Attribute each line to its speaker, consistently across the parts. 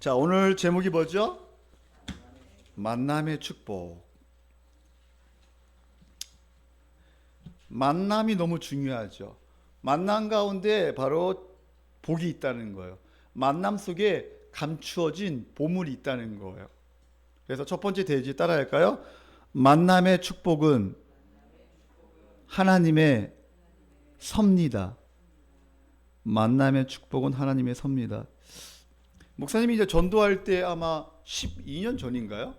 Speaker 1: 자, 오늘 제목이 뭐죠? 만남의 축복. 만남이 너무 중요하죠. 만남 가운데 바로 복이 있다는 거예요. 만남 속에 감추어진 보물이 있다는 거예요. 그래서 첫 번째 대지 따라 할까요? 만남의 축복은 하나님의 섭니다. 만남의 축복은 하나님의 섭니다. 목사님이 이제 전도할 때 아마 12년 전인가요?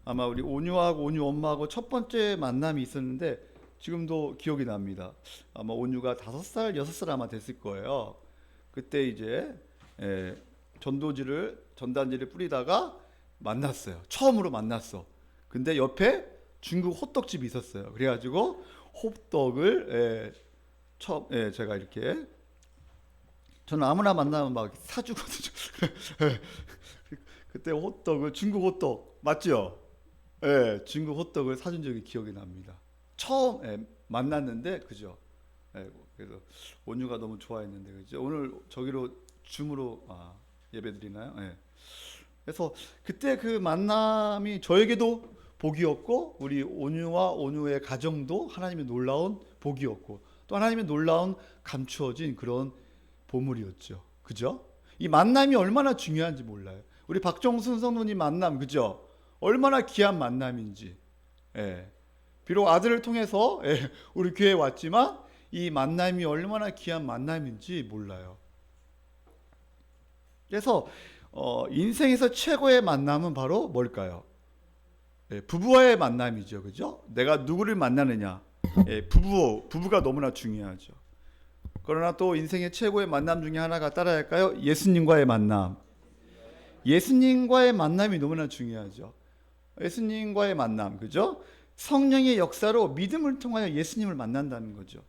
Speaker 1: 아마 우리 온유하고 온유 엄마하고 첫 번째 만남이 있었는데 지금도 기억이 납니다. 아마 온유가 5살, 6살 아마 됐을 거예요. 그때 이제 전단지를 뿌리다가 만났어요. 처음으로 만났어. 근데 옆에 중국 호떡집이 있었어요. 그래가지고 호떡을 제가 이렇게 저는 아무나 만나면 막 사주거든요. 그때 호떡을 중국 호떡 맞죠? 예, 중국 호떡을 사준 적이 기억이 납니다. 처음 만났는데 그죠? 그래서 온유가 너무 좋아했는데 그죠? 오늘 저기로 줌으로 예배드리나요? 예. 그래서 그때 그 만남이 저에게도 복이었고 우리 온유와 온유의 가정도 하나님의 놀라운 복이었고 또 하나님의 놀라운 감추어진 그런 보물이었죠. 그죠? 이 만남이 얼마나 중요한지 몰라요. 우리 박정순 성도님 만남 그죠? 얼마나 귀한 만남인지. 비록 아들을 통해서 우리 교회에 왔지만 이 만남이 얼마나 귀한 만남인지 몰라요. 그래서 인생에서 최고의 만남은 바로 뭘까요? 부부와의 만남이죠. 그죠? 내가 누구를 만나느냐. 부부가 너무나 중요하죠. 그러나 또 인생의 최고의 만남 중에 하나가 따라할까요? 예수님과의 만남. 예수님과의 만남이 너무나 중요하죠. 예수님과의 만남, 그죠? 성령의 역사로 믿음을 통하여 예수님을 만난다는 거죠.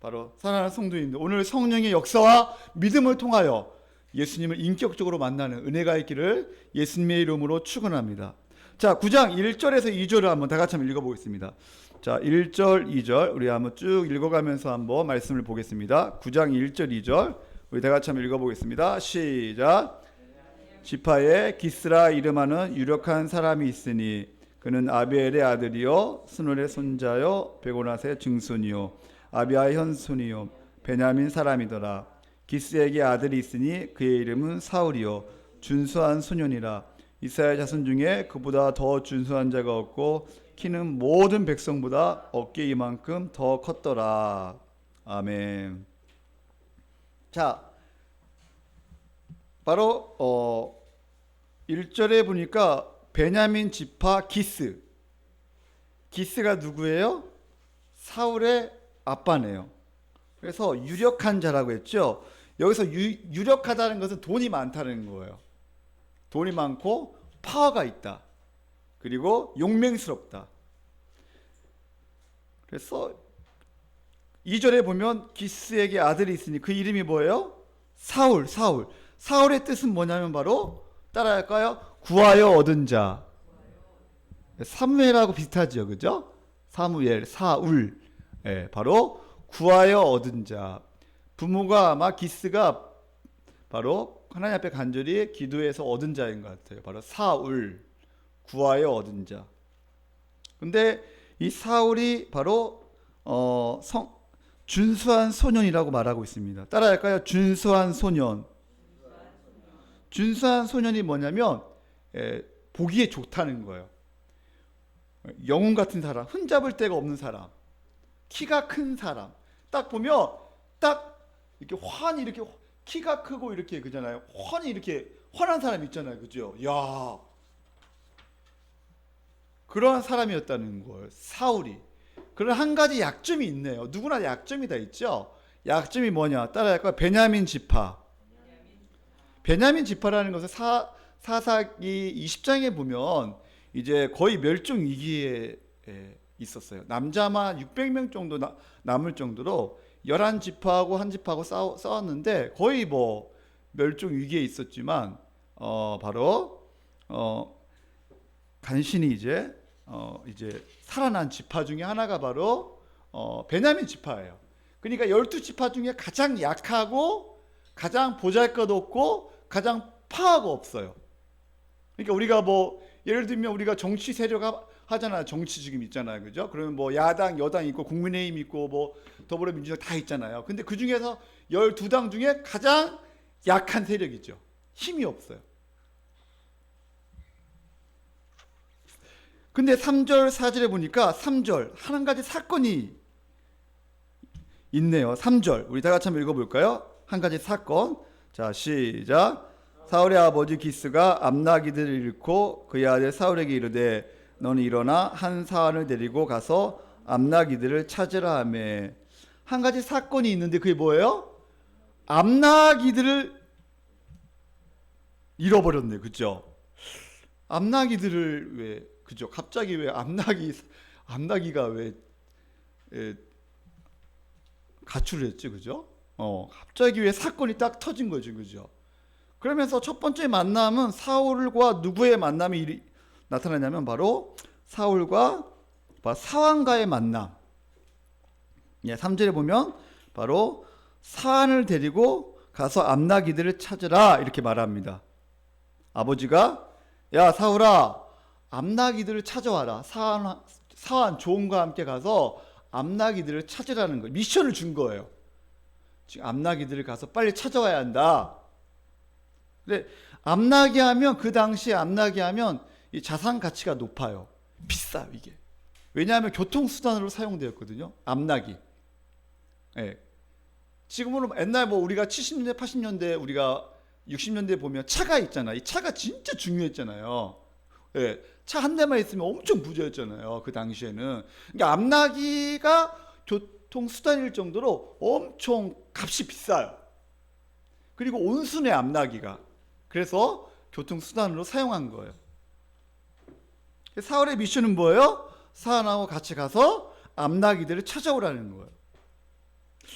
Speaker 1: 바로 사랑하는 성도님들, 오늘 성령의 역사와 믿음을 통하여 예수님을 인격적으로 만나는 은혜가 있기를 예수님의 이름으로 축원합니다. 자, 9장 1절에서 2절을 한번 다 같이 한번 읽어보겠습니다. 자, 1절, 2절 우리 한번 쭉 읽어가면서 한번 말씀을 보겠습니다. 9장 1절, 2절 우리 다 같이 한번 읽어보겠습니다. 시작. 지파에 기스라 이름하는 유력한 사람이 있으니 그는 아비엘의 아들이요 스놀의 손자요 베고낫의 증손이요 아비아의 현손이요 베냐민 사람이더라. 기스에게 아들이 있으니 그의 이름은 사울이요 준수한 소년이라. 이스라엘 자손 중에 그보다 더 준수한 자가 없고 키는 모든 백성보다 어깨 이만큼 더 컸더라. 아멘. 자, 바로 1절에 보니까 베냐민 지파 기스가 누구예요? 사울의 아빠네요. 그래서 유력한 자라고 했죠. 여기서 유력하다는 것은 돈이 많다는 거예요. 돈이 많고 파워가 있다. 그리고 용맹스럽다. 그래서 2절에 보면 기스에게 아들이 있으니 그 이름이 뭐예요? 사울의 뜻은 뭐냐면 바로 따라할까요? 구하여 얻은 자. 사무엘하고 비슷하죠. 그죠? 사무엘, 사울. 바로 구하여 얻은 자. 부모가 아마 기스가 바로 하나님 앞에 간절히 기도해서 얻은 자인 것 같아요. 바로 사울, 구하여 얻은 자. 근데 이 사울이 바로 준수한 소년이라고 말하고 있습니다. 따라할까요? 준수한 소년. 준수한 소년이 뭐냐면 보기에 좋다는 거예요. 영웅 같은 사람, 흠잡을 데가 없는 사람, 키가 큰 사람. 딱 보면 딱 이렇게 환히 이렇게 키가 크고 이렇게 그잖아요. 환히 이렇게 환한 사람 있잖아요. 그죠? 야, 그러한 사람이었다는 거예요. 사울이. 그런 한 가지 약점이 있네요. 누구나 약점이 다 있죠. 약점이 뭐냐? 따라할까요? 베냐민 지파. 베냐민 지파라는 것은 사사기 20장에 보면 이제 거의 멸종 위기에 있었어요. 남자만 600명 정도 남을 정도로 11지파하고 한 지파하고 싸웠는데 거의 뭐 멸종 위기에 있었지만 바로 간신히 이제 살아난 지파 중에 하나가 바로 베냐민 지파예요. 그러니까 12지파 중에 가장 약하고 가장 보잘것없고 가장 파워가 없어요. 그러니까 우리가 뭐 예를 들면 우리가 정치 세력 하잖아요. 정치 지금 있잖아요. 그죠? 그러면 뭐 야당, 여당 있고 국민의힘 있고 뭐 더불어민주당 다 있잖아요. 근데 그 중에서 12당 중에 가장 약한 세력이죠. 힘이 없어요. 근데 3절 4절에 보니까 3절 한 가지 사건이 있네요. 3절 우리 다 같이 한번 읽어볼까요? 한 가지 사건. 자, 시작. 사울의 아버지 기스가 암나기들을 잃고 그의 아들 사울에게 이르되 너는 일어나 한 사환을 데리고 가서 암나기들을 찾으라 하며. 한 가지 사건이 있는데 그게 뭐예요? 암나기들을 잃어버렸네. 그죠? 암나기들을 왜, 그죠? 갑자기 왜 암나기가 왜 가출을 했지? 그죠? 갑자기 왜 사건이 딱 터진 거지? 그죠? 그러면서 첫 번째 만남은 사울과 누구의 만남이 나타나냐면 바로 사울과 사환과의 만남. 예, 3절에 보면 바로 사환을 데리고 가서 암나기들을 찾으라 이렇게 말합니다. 아버지가 야 사울아 암나기들을 찾아와라. 사환 조언과 함께 가서 암나기들을 찾으라는 거예요. 미션을 준 거예요. 지금 암나기들을 가서 빨리 찾아와야 한다. 근데 암나기 하면 그 당시에 암나기 하면 이 자산 가치가 높아요. 비싸요 이게. 왜냐하면 교통수단으로 사용되었거든요. 암나기. 예. 지금은 옛날 뭐 우리가 70년대 80년대 우리가 60년대 보면 차가 있잖아. 이 차가 진짜 중요했잖아요. 예. 차 한 대만 있으면 엄청 부자였잖아요. 그 당시에는. 그러니까 암나기가 교통수단일 정도로 엄청 값이 비싸요. 그리고 온순해 암나기가. 그래서 교통수단으로 사용한 거예요. 사울의 미션은 뭐예요? 사환하고 같이 가서 암나기들을 찾아오라는 거예요.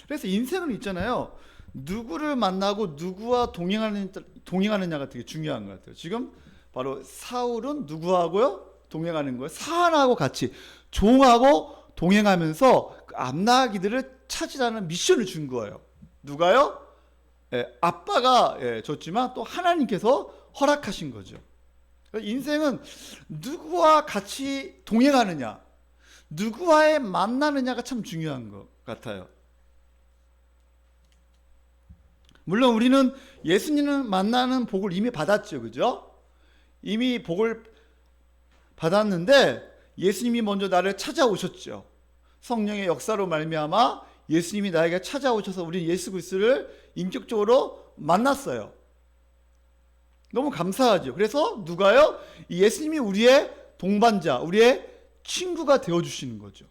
Speaker 1: 그래서 인생은 있잖아요. 누구를 만나고 누구와 동행하느냐가 되게 중요한 것 같아요. 지금 바로 사울은 누구하고요? 동행하는 거예요. 사환하고 같이 종하고 동행하면서 그 암나기들을 찾으라는 미션을 준 거예요. 누가요? 예, 아빠가 줬지만 또 하나님께서 허락하신 거죠. 인생은 누구와 같이 동행하느냐, 누구와의 만나느냐가 참 중요한 것 같아요. 물론 우리는 예수님을 만나는 복을 이미 받았죠. 그죠? 이미 복을 받았는데 예수님이 먼저 나를 찾아오셨죠. 성령의 역사로 말미암아 예수님이 나에게 찾아오셔서 우리는 예수 그리스도를 인격적으로 만났어요. 너무 감사하죠. 그래서 누가요? 예수님이 우리의 동반자, 우리의 친구가 되어주시는 거죠.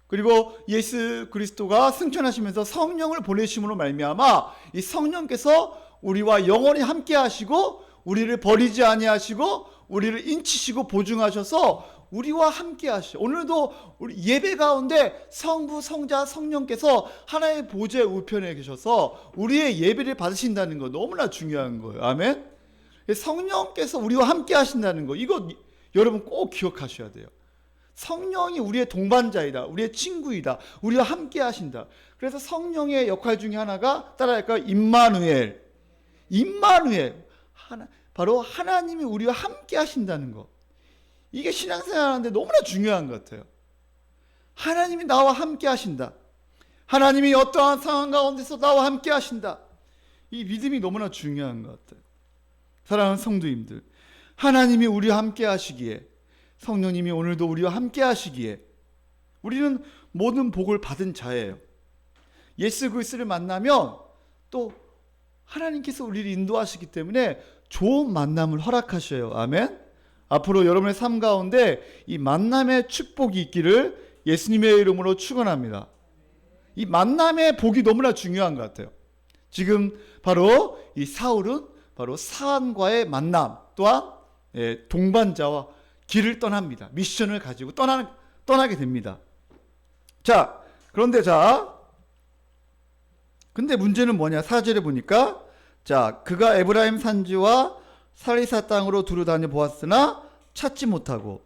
Speaker 1: 그리고 예수 그리스도가 승천하시면서 성령을 보내심으로 말미암아 이 성령께서 우리와 영원히 함께 하시고 우리를 버리지 아니하시고 우리를 인치시고 보증하셔서 우리와 함께 하시죠. 오늘도 우리 예배 가운데 성부, 성자, 성령께서 하나의 보좌의 우편에 계셔서 우리의 예배를 받으신다는 거 너무나 중요한 거예요. 아멘. 성령께서 우리와 함께 하신다는 거 이거 여러분 꼭 기억하셔야 돼요. 성령이 우리의 동반자이다. 우리의 친구이다. 우리와 함께 하신다. 그래서 성령의 역할 중에 하나가 따라할까요? 임마누엘. 바로 하나님이 우리와 함께 하신다는 것. 이게 신앙생활 하는데 너무나 중요한 것 같아요. 하나님이 나와 함께 하신다. 하나님이 어떠한 상황 가운데서 나와 함께 하신다. 이 믿음이 너무나 중요한 것 같아요. 사랑하는 성도님들, 하나님이 우리와 함께 하시기에, 성령님이 오늘도 우리와 함께 하시기에 우리는 모든 복을 받은 자예요. 예수 그리스도를 만나면 또 하나님께서 우리를 인도하시기 때문에 좋은 만남을 허락하셔요. 아멘. 앞으로 여러분의 삶 가운데 이 만남의 축복이 있기를 예수님의 이름으로 축원합니다. 이 만남의 복이 너무나 중요한 것 같아요. 지금 바로 이 사울은 바로 사환과의 만남 또한 동반자와 길을 떠납니다. 미션을 가지고 떠나게 됩니다. 자, 근데 문제는 뭐냐? 4절에 보니까 자, 그가 에브라임 산지와 살리사 땅으로 두루 다녀 보았으나 찾지 못하고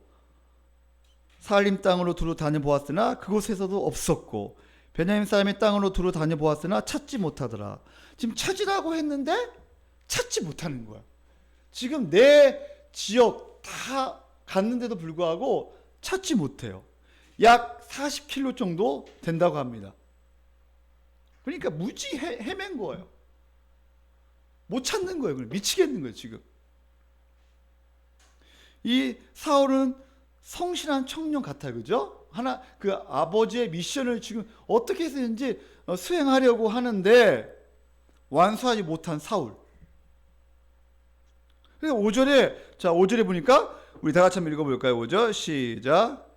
Speaker 1: 살림 땅으로 두루 다녀 보았으나 그곳에서도 없었고 베냐민 사람의 땅으로 두루 다녀보았으나 찾지 못하더라. 지금 찾으라고 했는데 찾지 못하는 거야. 지금 내 지역 다 갔는데도 불구하고 찾지 못해요. 약 40km 정도 된다고 합니다. 그러니까 무지 헤맨 거예요. 못 찾는 거예요. 미치겠는 거예요, 지금. 이 사울은 성실한 청년 같아요. 그죠? 하나, 그 아버지의 미션을 지금 어떻게 해서든지 수행하려고 하는데 완수하지 못한 사울. 그래서 5절에, 자, 5절에 보니까 우리 다 같이 한번 읽어볼까요? 5절 시작.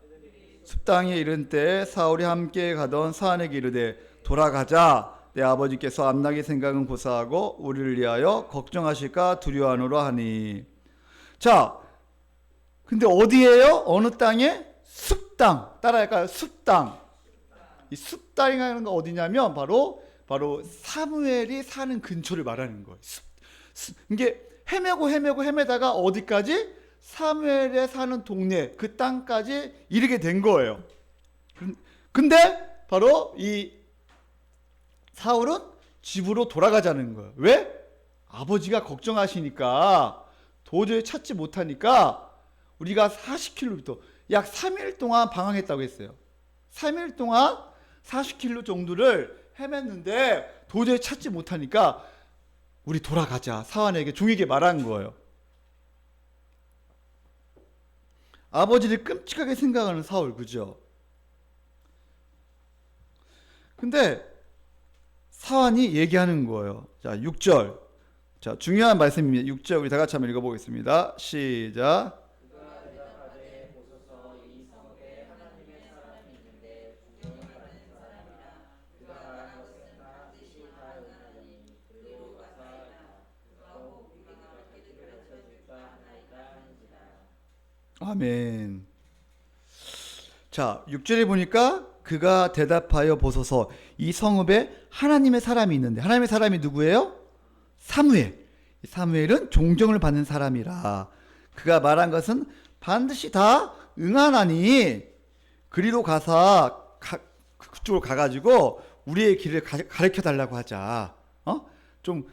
Speaker 1: 숲땅에 이른 때에 사울이 함께 가던 사안에게 이르되 돌아가자. 내 아버지께서 암나기 생각은 고사하고 우리를 위하여 걱정하실까 두려워하노라 하니. 자, 근데 어디예요? 어느 땅에? 숲땅. 따라할까요? 숲땅. 이 숲땅이라는 거 어디냐면 바로 사무엘이 사는 근처를 말하는 거예요. 이게 헤매다가 어디까지? 사무엘에 사는 동네, 그 땅까지 이르게 된 거예요. 근데 바로 이 사울은 집으로 돌아가자는 거예요. 왜? 아버지가 걱정하시니까, 도저히 찾지 못하니까 우리가 40km, 약 3일 동안 방황했다고 했어요. 3일 동안 40km 정도를 헤맸는데 도저히 찾지 못하니까 우리 돌아가자. 사환에게, 종에게 말한 거예요. 아버지를 끔찍하게 생각하는 사울, 그죠? 근데 사환이 얘기하는 거예요. 자, 6절. 자, 중요한 말씀입니다. 6절 우리 다 같이 한번 읽어보겠습니다. 시작. 아멘. 자, 6절에 보니까 그가 대답하여 보소서 이 성읍에 하나님의 사람이 있는데, 하나님의 사람이 누구예요? 사무엘. 사무엘은 종정을 받는 사람이라. 그가 말한 것은 반드시 다 응하나니 그리로 가서 그쪽으로 가가지고 우리의 길을 가르쳐 달라고 하자. 좀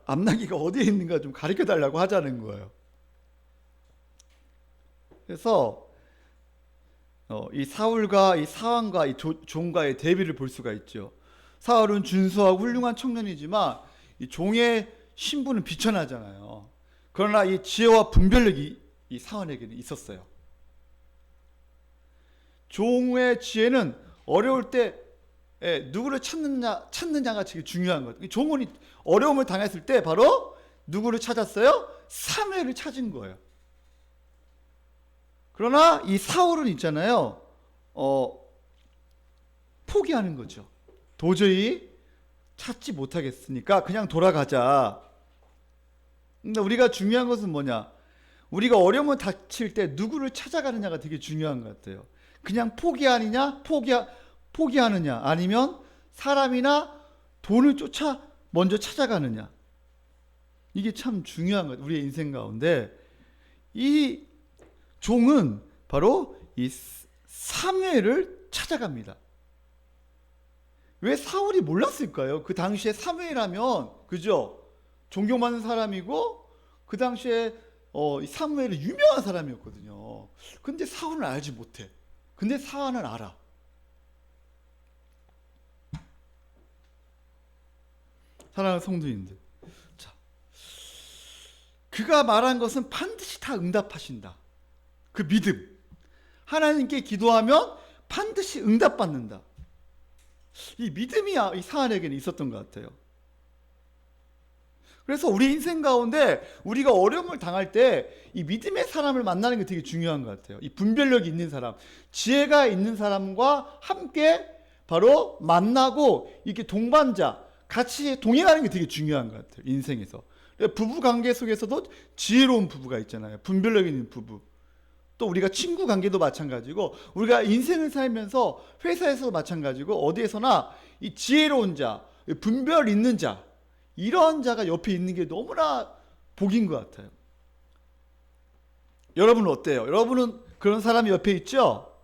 Speaker 1: 암나기가 어디에 있는가 좀 가르쳐 달라고 하자는 거예요. 그래서 이 사울과 이 사왕과 이 종과의 대비를 볼 수가 있죠. 사울은 준수하고 훌륭한 청년이지만 이 종의 신분은 비천하잖아요. 그러나 이 지혜와 분별력이 이 사울에게는 있었어요. 종의 지혜는 어려울 때 누구를 찾느냐가 되게 중요한 거예요. 종은 어려움을 당했을 때 바로 누구를 찾았어요? 사무엘을 찾은 거예요. 그러나 이 사울은 있잖아요. 포기하는 거죠. 도저히 찾지 못하겠으니까 그냥 돌아가자. 근데 우리가 중요한 것은 뭐냐? 우리가 어려움을 닥칠 때 누구를 찾아가느냐가 되게 중요한 것 같아요. 그냥 포기하느냐, 아니면 사람이나 돈을 먼저 찾아가느냐. 이게 참 중요한 것 같아요. 우리의 인생 가운데 이 종은 바로 이 사무엘을 찾아갑니다. 왜 사울이 몰랐을까요? 그 당시에 사무엘하면, 그죠? 존경받는 사람이고, 그 당시에 사무엘이 유명한 사람이었거든요. 근데 사울은 알지 못해. 근데 사울은 알아. 사랑하는 성도님들, 자, 그가 말한 것은 반드시 다 응답하신다. 그 믿음. 하나님께 기도하면 반드시 응답받는다. 이 믿음이 이 사안에게는 있었던 것 같아요. 그래서 우리 인생 가운데 우리가 어려움을 당할 때 이 믿음의 사람을 만나는 게 되게 중요한 것 같아요. 이 분별력이 있는 사람, 지혜가 있는 사람과 함께 바로 만나고 이렇게 동반자, 같이 동행하는 게 되게 중요한 것 같아요. 인생에서. 부부 관계 속에서도 지혜로운 부부가 있잖아요. 분별력 있는 부부. 또 우리가 친구 관계도 마찬가지고, 우리가 인생을 살면서 회사에서도 마찬가지고, 어디에서나 이 지혜로운 자, 분별 있는 자, 이런 자가 옆에 있는 게 너무나 복인 것 같아요. 여러분은 어때요? 여러분은 그런 사람이 옆에 있죠?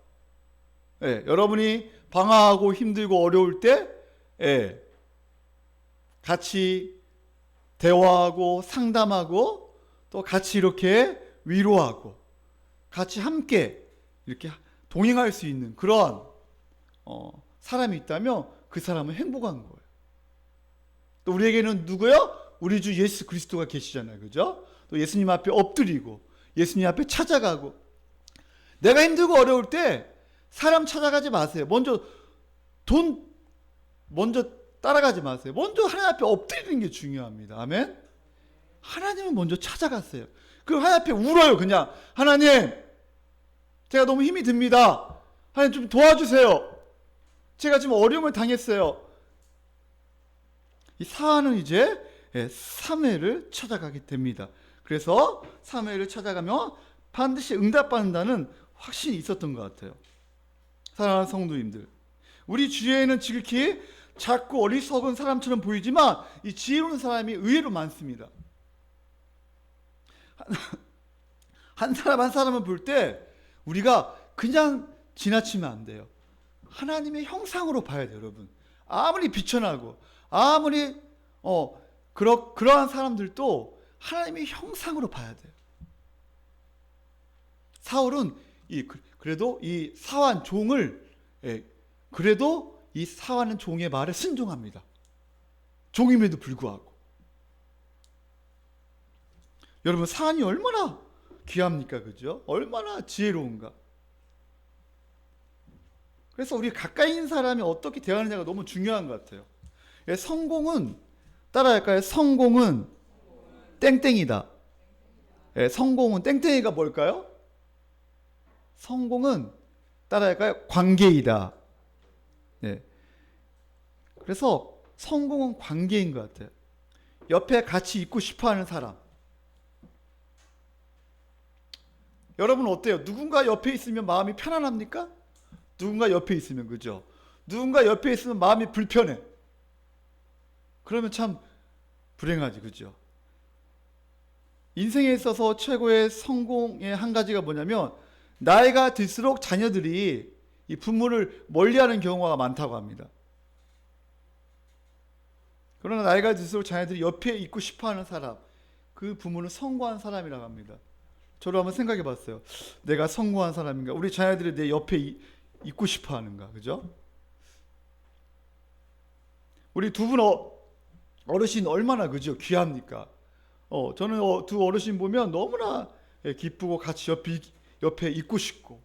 Speaker 1: 네, 여러분이 방황하고 힘들고 어려울 때 같이 대화하고 상담하고 또 같이 이렇게 위로하고 같이 함께 이렇게 동행할 수 있는 그러한 사람이 있다면 그 사람은 행복한 거예요. 또 우리에게는 누구요? 우리 주 예수 그리스도가 계시잖아요. 그죠? 또 예수님 앞에 엎드리고 예수님 앞에 찾아가고. 내가 힘들고 어려울 때 사람 찾아가지 마세요. 먼저 따라가지 마세요. 먼저 하나님 앞에 엎드리는 게 중요합니다. 아멘. 하나님은 먼저 찾아갔어요. 그리고 하나님 앞에 울어요. 그냥 하나님, 제가 너무 힘이 듭니다. 하나님 좀 도와주세요. 제가 지금 어려움을 당했어요. 이 사안은 이제 사무엘을 찾아가게 됩니다. 그래서 사무엘을 찾아가면 반드시 응답받는다는 확신이 있었던 것 같아요. 사랑하는 성도님들, 우리 주위에는 지극히 작고 어리석은 사람처럼 보이지만 이 지혜로운 사람이 의외로 많습니다. 한 사람 한 사람을 볼 때 우리가 그냥 지나치면 안 돼요. 하나님의 형상으로 봐야 돼요, 여러분. 아무리 비천하고 아무리 그러한 사람들도 하나님의 형상으로 봐야 돼요. 사울은 그래도 이 사환 종을 그래도 이 사환은 종의 말에 순종합니다. 종임에도 불구하고. 여러분, 사환이 얼마나 귀합니까? 그죠? 얼마나 지혜로운가? 그래서 우리 가까이 있는 사람이 어떻게 대하느냐가 너무 중요한 것 같아요. 성공은 따라할까요? 성공은 땡땡이다. 성공은 땡땡이가 뭘까요? 성공은 따라할까요? 관계이다. 그래서 성공은 관계인 것 같아요. 옆에 같이 있고 싶어하는 사람. 여러분 어때요? 누군가 옆에 있으면 마음이 편안합니까? 누군가 옆에 있으면, 그죠? 누군가 옆에 있으면 마음이 불편해. 그러면 참 불행하지, 그죠? 인생에 있어서 최고의 성공의 한 가지가 뭐냐면, 나이가 들수록 자녀들이 이 부모를 멀리하는 경우가 많다고 합니다. 그러나 나이가 들수록 자녀들이 옆에 있고 싶어하는 사람, 그 부모는 성공한 사람이라고 합니다. 저도 한번 생각해 봤어요. 내가 성공한 사람인가? 우리 자녀들이 내 옆에 있고 싶어하는가? 그죠? 우리 두 분 어르신 얼마나, 그죠? 귀합니까? 저는 두 어르신 보면 너무나 기쁘고 같이 옆에 있고 싶고,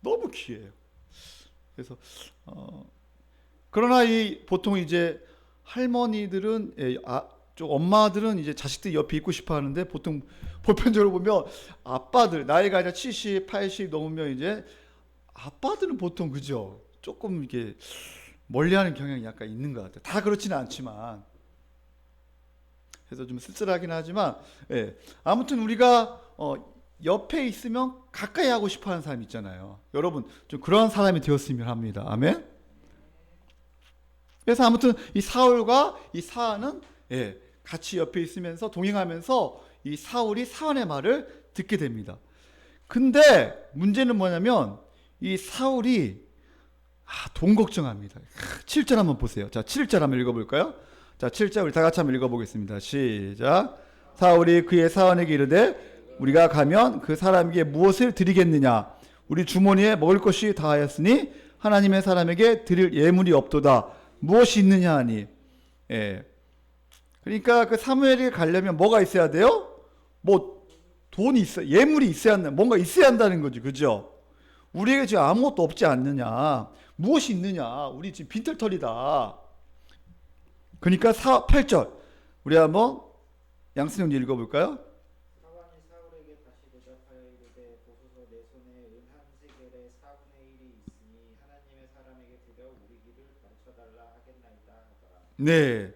Speaker 1: 너무 귀해요. 그래서 그러나 보통 이제 할머니들은 좀 엄마들은 이제 자식들 옆에 있고 싶어 하는데, 보통 보편적으로 보면 아빠들 나이가 이제 70, 80 넘으면 이제 아빠들은 보통, 그죠? 조금 이렇게 멀리하는 경향이 약간 있는 것 같아요. 다 그렇지는 않지만. 그래서 좀 쓸쓸하긴 하지만, 아무튼 우리가 옆에 있으면 가까이 하고 싶어하는 사람 있잖아요. 여러분 좀 그런 사람이 되었으면 합니다. 아멘. 그래서 아무튼 이 사울과 이 사안은 같이 옆에 있으면서 동행하면서 이 사울이 사안의 말을 듣게 됩니다. 근데 문제는 뭐냐면 이 사울이 돈 걱정합니다. 7절 한번 보세요. 자, 7절 한번 읽어볼까요? 자, 7절 우리 다 같이 한번 읽어보겠습니다. 시작. 사울이 그의 사환에게 이르되 우리가 가면 그 사람에게 무엇을 드리겠느냐? 우리 주머니에 먹을 것이 다하였으니 하나님의 사람에게 드릴 예물이 없도다. 무엇이 있느냐 하니. 그러니까 그 사무엘에 가려면 뭐가 있어야 돼요? 뭐 돈이 있어, 예물이 있어야 한다. 뭔가 있어야 한다는 거지, 그죠? 우리에게 지금 아무것도 없지 않느냐? 무엇이 있느냐? 우리 지금 빈털터리다. 그러니까 8절 우리 한번 양승형 읽어볼까요?
Speaker 2: 사관이 사울에게 다시 대답하여 이르되 보소서 내 손에 은 한 세겔의 4분의 1이 있으니 하나님의 사람에게 드려 우리 길을 가르쳐달라 하겠나이다 하더라.
Speaker 1: 네,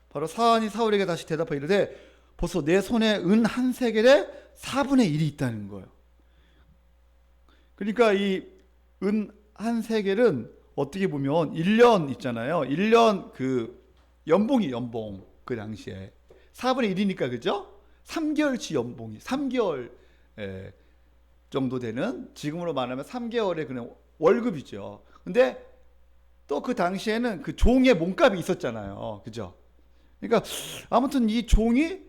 Speaker 1: 바로 사안이 사울에게 다시 대답하여 이르되 보소 내 손에 은 한 세겔의 4분의 1이 있다는 거예요. 그러니까 이 은 한 세겔은 어떻게 보면 1년 있잖아요. 1년 그 연봉 그 당시에 4분의 1이니까, 그죠? 3개월치 연봉이 3개월 정도 되는, 지금으로 말하면 3개월의 그냥 월급이죠. 근데 또 그 당시에는 그 종의 몸값이 있었잖아요. 그죠? 그러니까 아무튼 이 종이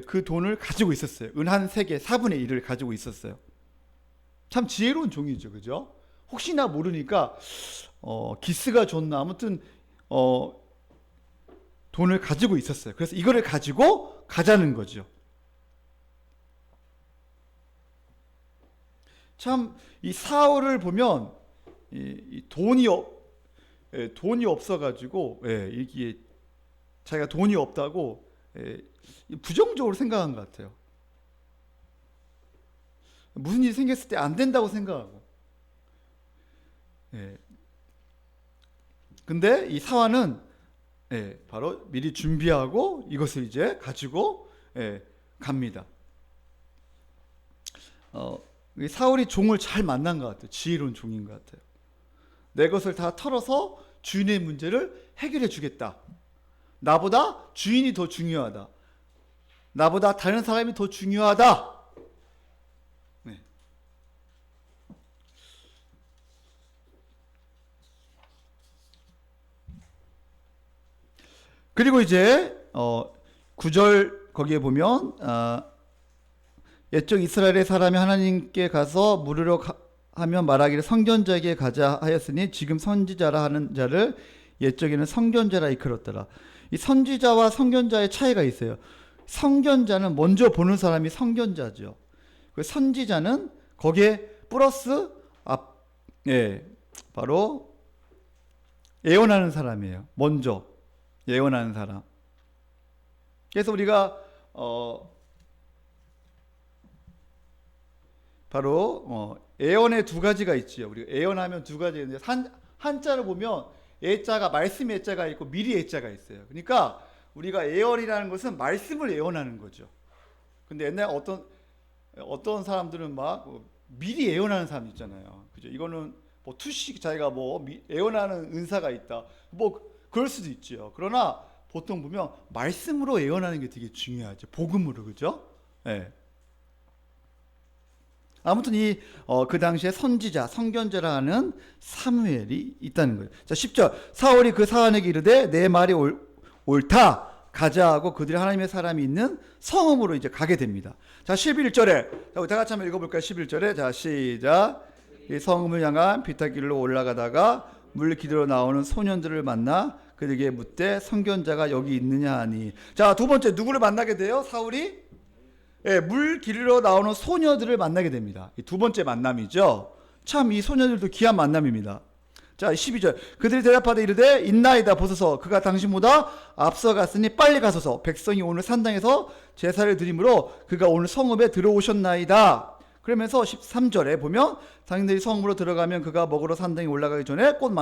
Speaker 1: 그 돈을 가지고 있었어요. 은 한 세계 4분의 1을 가지고 있었어요. 참 지혜로운 종이죠. 그죠? 혹시나 모르니까 기스가 좋나 아무튼 돈을 가지고 있었어요. 그래서 이거를 가지고 가자는 거죠. 참 이 사울을 보면 이 돈이 없어가지고 이게 자기가 돈이 없다고 부정적으로 생각한 것 같아요. 무슨 일이 생겼을 때 안 된다고 생각하고. 근데 이 사환은 바로 미리 준비하고 이것을 이제 가지고 갑니다. 사울이 종을 잘 만난 것 같아요. 지혜로운 종인 것 같아요. 내 것을 다 털어서 주인의 문제를 해결해 주겠다. 나보다 주인이 더 중요하다. 나보다 다른 사람이 더 중요하다. 그리고 이제 9절 거기에 보면 옛적 이스라엘의 사람이 하나님께 가서 물으러 하며 말하기를 성전자에게 가자 하였으니 지금 선지자라 하는 자를 옛적에는 성전자라 이끌었더라. 이 선지자와 성전자의 차이가 있어요. 성전자는 먼저 보는 사람이 성전자죠. 그 선지자는 거기에 플러스 바로 예언하는 사람이에요. 먼저 예언하는 사람. 그래서 우리가 바로 예언의 두 가지가 있지요. 우리가 예언하면 두 가지 있는데 한자를 보면 예자가 말씀 예자가 있고 미리 예자가 있어요. 그러니까 우리가 예언이라는 것은 말씀을 예언하는 거죠. 근데 옛날 어떤 사람들은 막 미리 예언하는 사람 있잖아요. 그죠? 이거는 뭐 투식 자기가 뭐 예언하는 은사가 있다. 뭐 그럴 수도 있죠. 그러나 보통 보면 말씀으로 예언하는 게 되게 중요하죠. 복음으로. 그죠? 아무튼 그 당시에 선지자, 성견자라 하는 사무엘이 있다는 거예요. 자, 10절. 사울이 그 사환에게 이르되 내 말이 옳다. 가자 하고 그들이 하나님의 사람이 있는 성읍으로 이제 가게 됩니다. 자, 11절에. 자, 다 같이 한번 읽어볼까요? 11절에. 자, 시작. 이 성읍을 향한 비탈길로 올라가다가 물 기르러 나오는 소년들을 만나 그들에게 묻되 성견자가 여기 있느냐 하니. 자, 두 번째 누구를 만나게 돼요? 사울이 물 기르러 나오는 소녀들을 만나게 됩니다. 이 두 번째 만남이죠. 참 이 소녀들도 귀한 만남입니다. 자, 12절. 그들이 대답하되 이르되 있나이다 보소서 그가 당신보다 앞서 갔으니 빨리 가소서 백성이 오늘 산당에서 제사를 드리므로 그가 오늘 성읍에 들어오셨나이다. 그러면서 13절에 보면 당신들이 성읍으로 들어가면 그가 먹으러 산당에 올라가기 전에 곧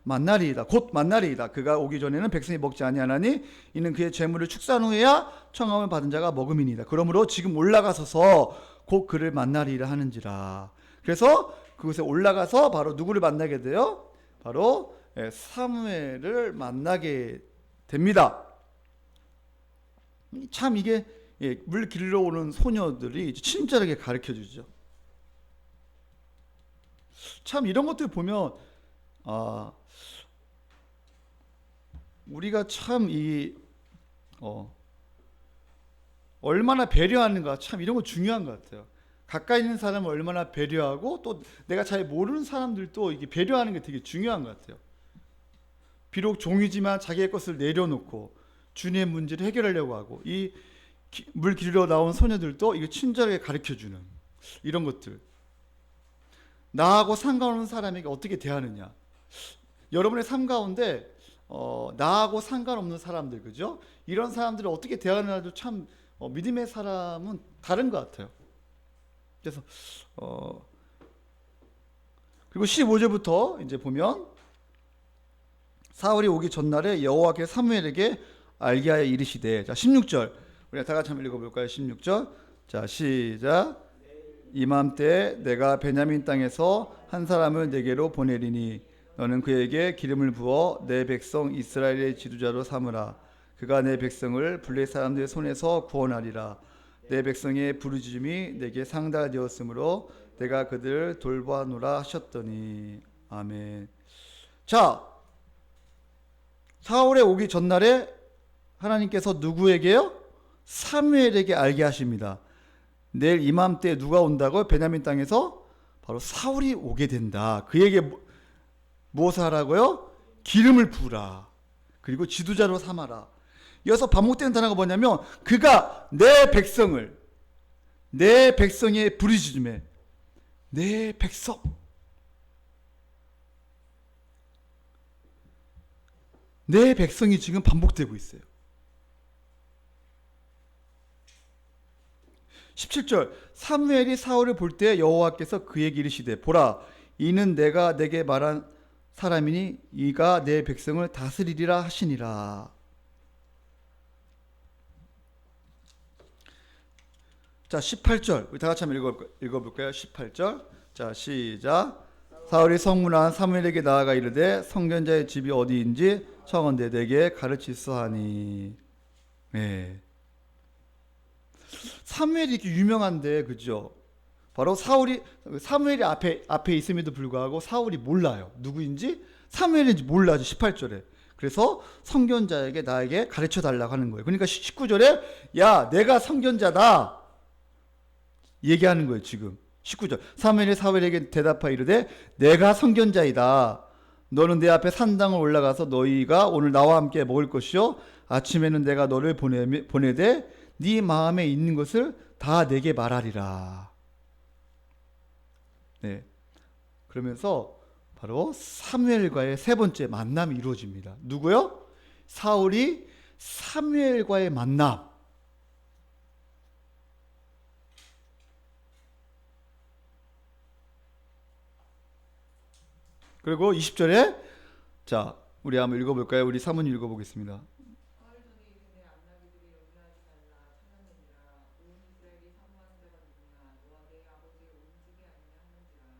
Speaker 1: 만나리이다. 곧 만나리이다. 그가 오기 전에는 백성이 먹지 아니하나니 이는 그의 재물을 축산 후에야 청함을 받은 자가 먹음이니이다. 그러므로 지금 올라가서서 곧 그를 만나리이라 하는지라. 그래서 그곳에 올라가서 바로 누구를 만나게 돼요? 바로 사무엘을 만나게 됩니다. 참 이게 물 기르러 오는 소녀들이 친절하게 가르쳐 주죠. 참 이런 것들 보면 우리가 참 얼마나 배려하는가 참 이런 거 중요한 것 같아요. 가까이 있는 사람을 얼마나 배려하고 또 내가 잘 모르는 사람들도 이게 배려하는 게 되게 중요한 것 같아요. 비록 종이지만 자기의 것을 내려놓고 주님의 문제를 해결하려고 하고 이 물 기르러 나온 소녀들도 이거 친절하게 가르쳐주는 이런 것들. 나하고 상관없는 사람에게 어떻게 대하느냐. 여러분의 삶 가운데 나하고 상관없는 사람들, 그죠? 이런 사람들을 어떻게 대하느냐도 참 믿음의 사람은 다른 것 같아요. 그래서 그리고 15절부터 이제 보면 사울이 오기 전날에 여호와께 사무엘에게 알게 하여 이르시되. 자, 16절 우리가 다 같이 한번 읽어볼까요? 16절. 자, 시작. 이맘때 내가 베냐민 땅에서 한 사람을 내게로 보내리니 너는 그에게 기름을 부어 내 백성 이스라엘의 지도자로 삼으라. 그가 내 백성을 블레 사람들의 손에서 구원하리라. 내 백성의 부르짖음이 내게 상달되었으므로 내가 그들을 돌보아노라 하셨더니. 아멘. 자, 사울의 오기 전날에 하나님께서 누구에게요? 사무엘에게 알게 하십니다. 내일 이맘때 누가 온다고? 베냐민 땅에서 바로 사울이 오게 된다. 그에게 무엇을 하라고요? 기름을 부으라. 그리고 지도자로 삼아라. 이어서 반복되는 단어가 뭐냐면 그가 내 백성의 부르짖음에 내 백성, 내 백성이 지금 반복되고 있어요. 17절 사무엘이 사울을 볼 때 여호와께서 그에게 이르시되 보라 이는 내가 내게 말한 사람이니 이가 내 백성을 다스리리라 하시니라. 자 18절 우리 다 같이 한번 읽어볼까요? 18절 자 시작. 사울이 성문한 사무엘에게 나아가 이르되 선견자의 집이 어디인지 청한대 내게 가르치소하니. 네. 사무엘이 이렇게 유명한데 그죠? 바로 사무엘이 앞에 있음에도 불구하고 사울이 몰라요. 누구인지 사무엘인지 몰라죠. 18절에. 그래서 선견자에게 나에게 가르쳐 달라고 하는 거예요. 그러니까 19절에 야 내가 선견자다 얘기하는 거예요. 지금 19절 사무엘이 사울에게 대답하여 이르되 내가 선견자이다. 너는 내 앞에 산당을 올라가서 너희가 오늘 나와 함께 먹을 것이요 아침에는 내가 너를 보내되 네 마음에 있는 것을 다 내게 말하리라. 네. 그러면서 바로 사무엘과의 세 번째 만남이 이루어집니다. 누구요? 사울이 사무엘과의 만남. 그리고 20절에 자 우리 한번 읽어볼까요? 우리 사모님 읽어보겠습니다.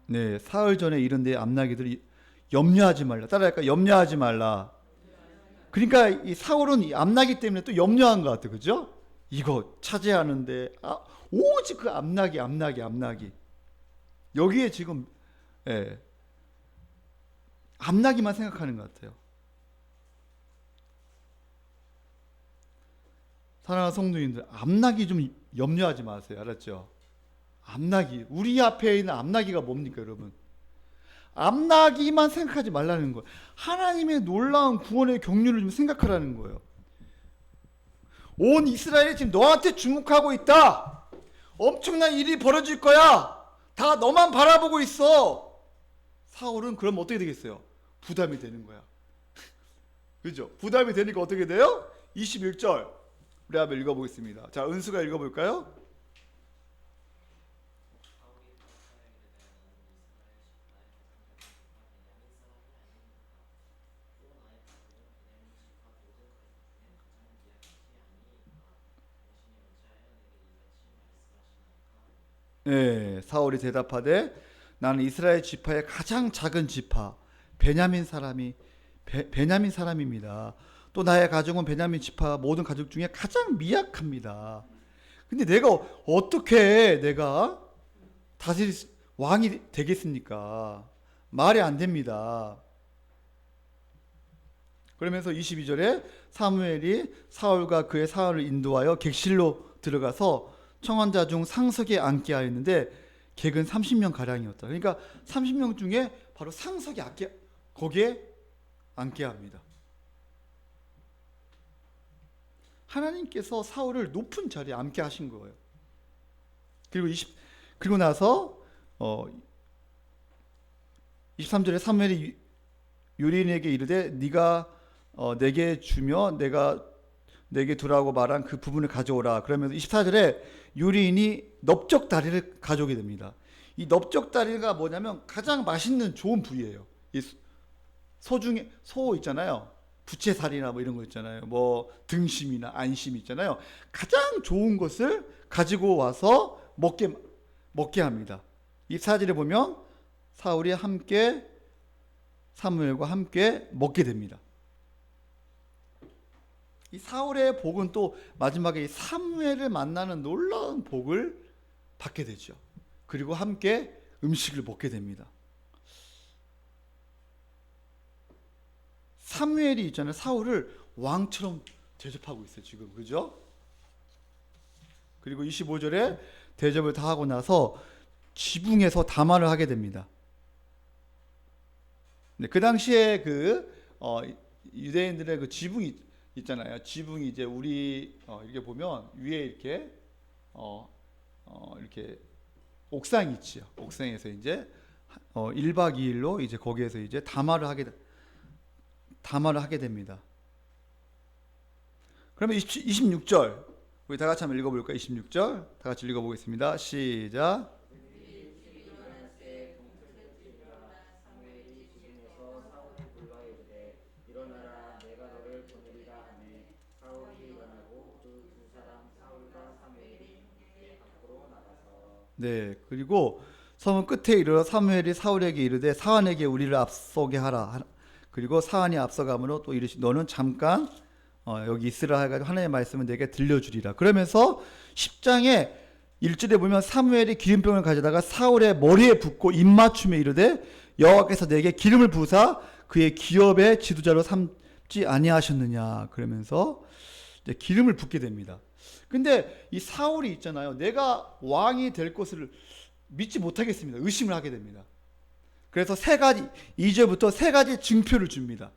Speaker 1: 네, 사흘 전에 이른 데 암나기들이 염려하지 말라. 따라할까? 염려하지 말라. 그러니까 이 사울은 이 암나기 때문에 또 염려한 것 같아요. 그죠? 이거 차지하는데 오직 그 암나기. 여기에 지금 암나기만 생각하는 것 같아요. 사랑하는 성도님들, 암나기 좀 염려하지 마세요. 알았죠? 암나기. 우리 앞에 있는 암나기가 뭡니까, 여러분? 암나기만 생각하지 말라는 거예요. 하나님의 놀라운 구원의 경륜을 좀 생각하라는 거예요. 온 이스라엘이 지금 너한테 주목하고 있다. 엄청난 일이 벌어질 거야. 다 너만 바라보고 있어. 사울은 그럼 어떻게 되겠어요? 부담이 되는 거야. 그죠? 부담이 되니까 어떻게 돼요? 21절 우리 한번 읽어보겠습니다. 자, 은수가 읽어볼까요? 네, 사울이 대답하되 나는 이스라엘 지파의 가장 작은 지파 베냐민 사람입니다. 또 나의 가족은 베냐민 지파 모든 가족 중에 가장 미약합니다. 근데 내가 어떻게 내가 다스릴 왕이 되겠습니까? 말이 안 됩니다. 그러면서 22절에 사무엘이 사울과 그의 사울을 인도하여 객실로 들어가서 청원자 중 상석에 앉게 하였는데 객은 30명 가량이었다. 그러니까 30명 중에 바로 상석에 거기에 앉게 합니다. 하나님께서 사울을 높은 자리에 앉게 하신 거예요. 그리고 나서 23절에 사무엘이 요리인에게 이르되 네가 내게 주며 내가 내게 두라고 말한 그 부분을 가져오라. 그러면서 24절에 요리인이 넓적다리를 가져오게 됩니다. 이 넓적다리가 뭐냐면 가장 맛있는 좋은 부위예요. 이 소 중에 소 있잖아요. 부채살이나 뭐 이런 거 있잖아요. 뭐 등심이나 안심 있잖아요. 가장 좋은 것을 가지고 와서 먹게 합니다. 이 사진을 보면 사울이 사무엘과 함께 먹게 됩니다. 이 사울의 복은 또 마지막에 사무엘을 만나는 놀라운 복을 받게 되죠. 그리고 함께 음식을 먹게 됩니다. 사무엘이 있잖아요. 사울을 왕처럼 대접하고 있어요, 지금. 그죠? 그리고 25절에 대접을 다 하고 나서 지붕에서 담화를 하게 됩니다. 네, 그 당시에 유대인들의 그 지붕이 있잖아요. 지붕이 이제 우리 이렇게 보면 위에 이렇게 이렇게 옥상이 있지요. 옥상에서 이제 1박 2일로 이제 거기에서 이제 담화를 하게 됩니다. 그러면 26절 우리 다 같이 한번 읽어볼까요? 26절 다 같이 읽어보겠습니다. 시작. 네, 그리고 서문 끝에 이르러 사무엘이 사울에게 이르되 사안에게 우리를 앞서게 하라. 그리고 사안이 앞서가므로 또 이르시 너는 잠깐 여기 있으라 해가지고 하나님의 말씀을 내게 들려주리라. 그러면서 10장에 1절에 보면 사무엘이 기름병을 가져다가 사울의 머리에 붓고 입맞춤에 이르되 여호와께서 내게 기름을 부으사 그의 기업의 지도자로 삼지 아니하셨느냐. 그러면서 이제 기름을 붓게 됩니다. 근데 이 사울이 있잖아요. 내가 왕이 될 것을 믿지 못하겠습니다. 의심을 하게 됩니다. 그래서 2절부터 3가지 증표를 줍니다.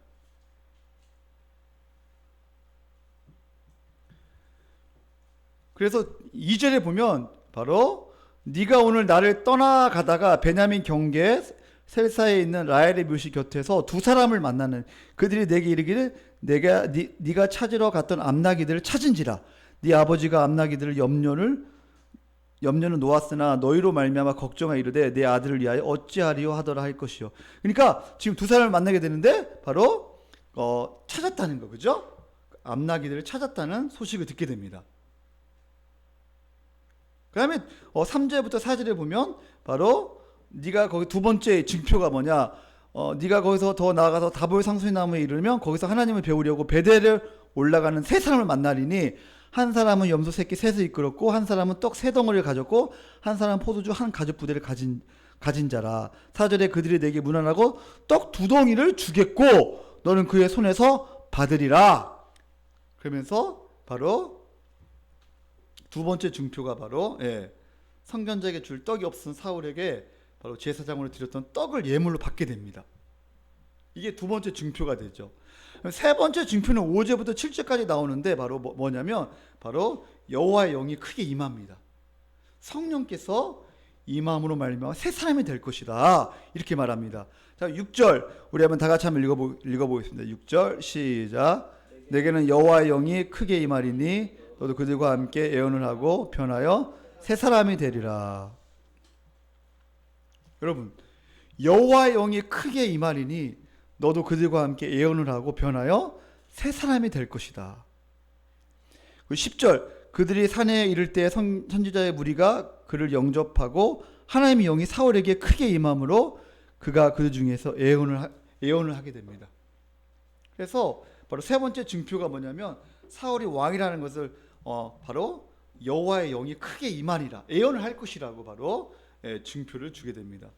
Speaker 1: 그래서 2절에 보면 바로 네가 오늘 나를 떠나가다가 베냐민 경계 셀사에 있는 라헬의 묘시 곁에서 두 사람을 만나는 그들이 내게 이르기를 내가 네가 찾으러 갔던 암나기들을 찾은지라 네 아버지가 암나기들을 염려는 놓았으나 너희로 말미암아 걱정하 이르되 내 아들을 위하여 어찌하리요 하더라 할 것이요. 그러니까 지금 두 사람을 만나게 되는데 바로 찾았다는 거, 그죠? 암나기들을 찾았다는 소식을 듣게 됩니다. 그 다음에 3절부터 4절에 보면 바로 네가 거기 두 번째 증표가 뭐냐, 네가 거기서 더 나아가서 다볼 상수리나무에 이르면 거기서 하나님을 배우려고 베델을 올라가는 세 사람을 만나리니 한 사람은 염소 새끼 셋을 이끌었고 한 사람은 떡 세 덩어리를 가졌고 한 사람은 포도주 한 가죽 부대를 가진 자라. 4절에 그들이 내게 문안하고 떡 2덩이를 주겠고 너는 그의 손에서 받으리라. 그러면서 바로 두 번째 증표가 바로 선견자에게 줄 떡이 없은 사울에게 바로 제사장으로 드렸던 떡을 예물로 받게 됩니다. 이게 두 번째 증표가 되죠. 세 번째 증표는 5절부터 7절까지 나오는데 바로 뭐냐면 바로 여호와의 영이 크게 임합니다. 성령께서 임함으로 말미암아 새 사람이 될 것이다. 이렇게 말합니다. 자, 6절 우리 한번 다 같이 한번 읽어보겠습니다. 6절 시작. 내게는 여호와의 영이 크게 임하리니 너도 그들과 함께 예언을 하고 변하여 새 사람이 되리라. 여러분, 여호와의 영이 크게 임하리니 너도 그들과 함께 예언을 하고 변하여 새 사람이 될 것이다. 10절 그들이 산에 이를 때 선지자의 무리가 그를 영접하고 하나님의 영이 사울에게 크게 임함으로 그가 그 중에서 예언을 하게 됩니다. 그래서 바로 세 번째 증표가 뭐냐면 사울이 왕이라는 것을 바로 여호와의 영이 크게 임하리라, 예언을 할 것이라고 바로 증표를 주게 됩니다.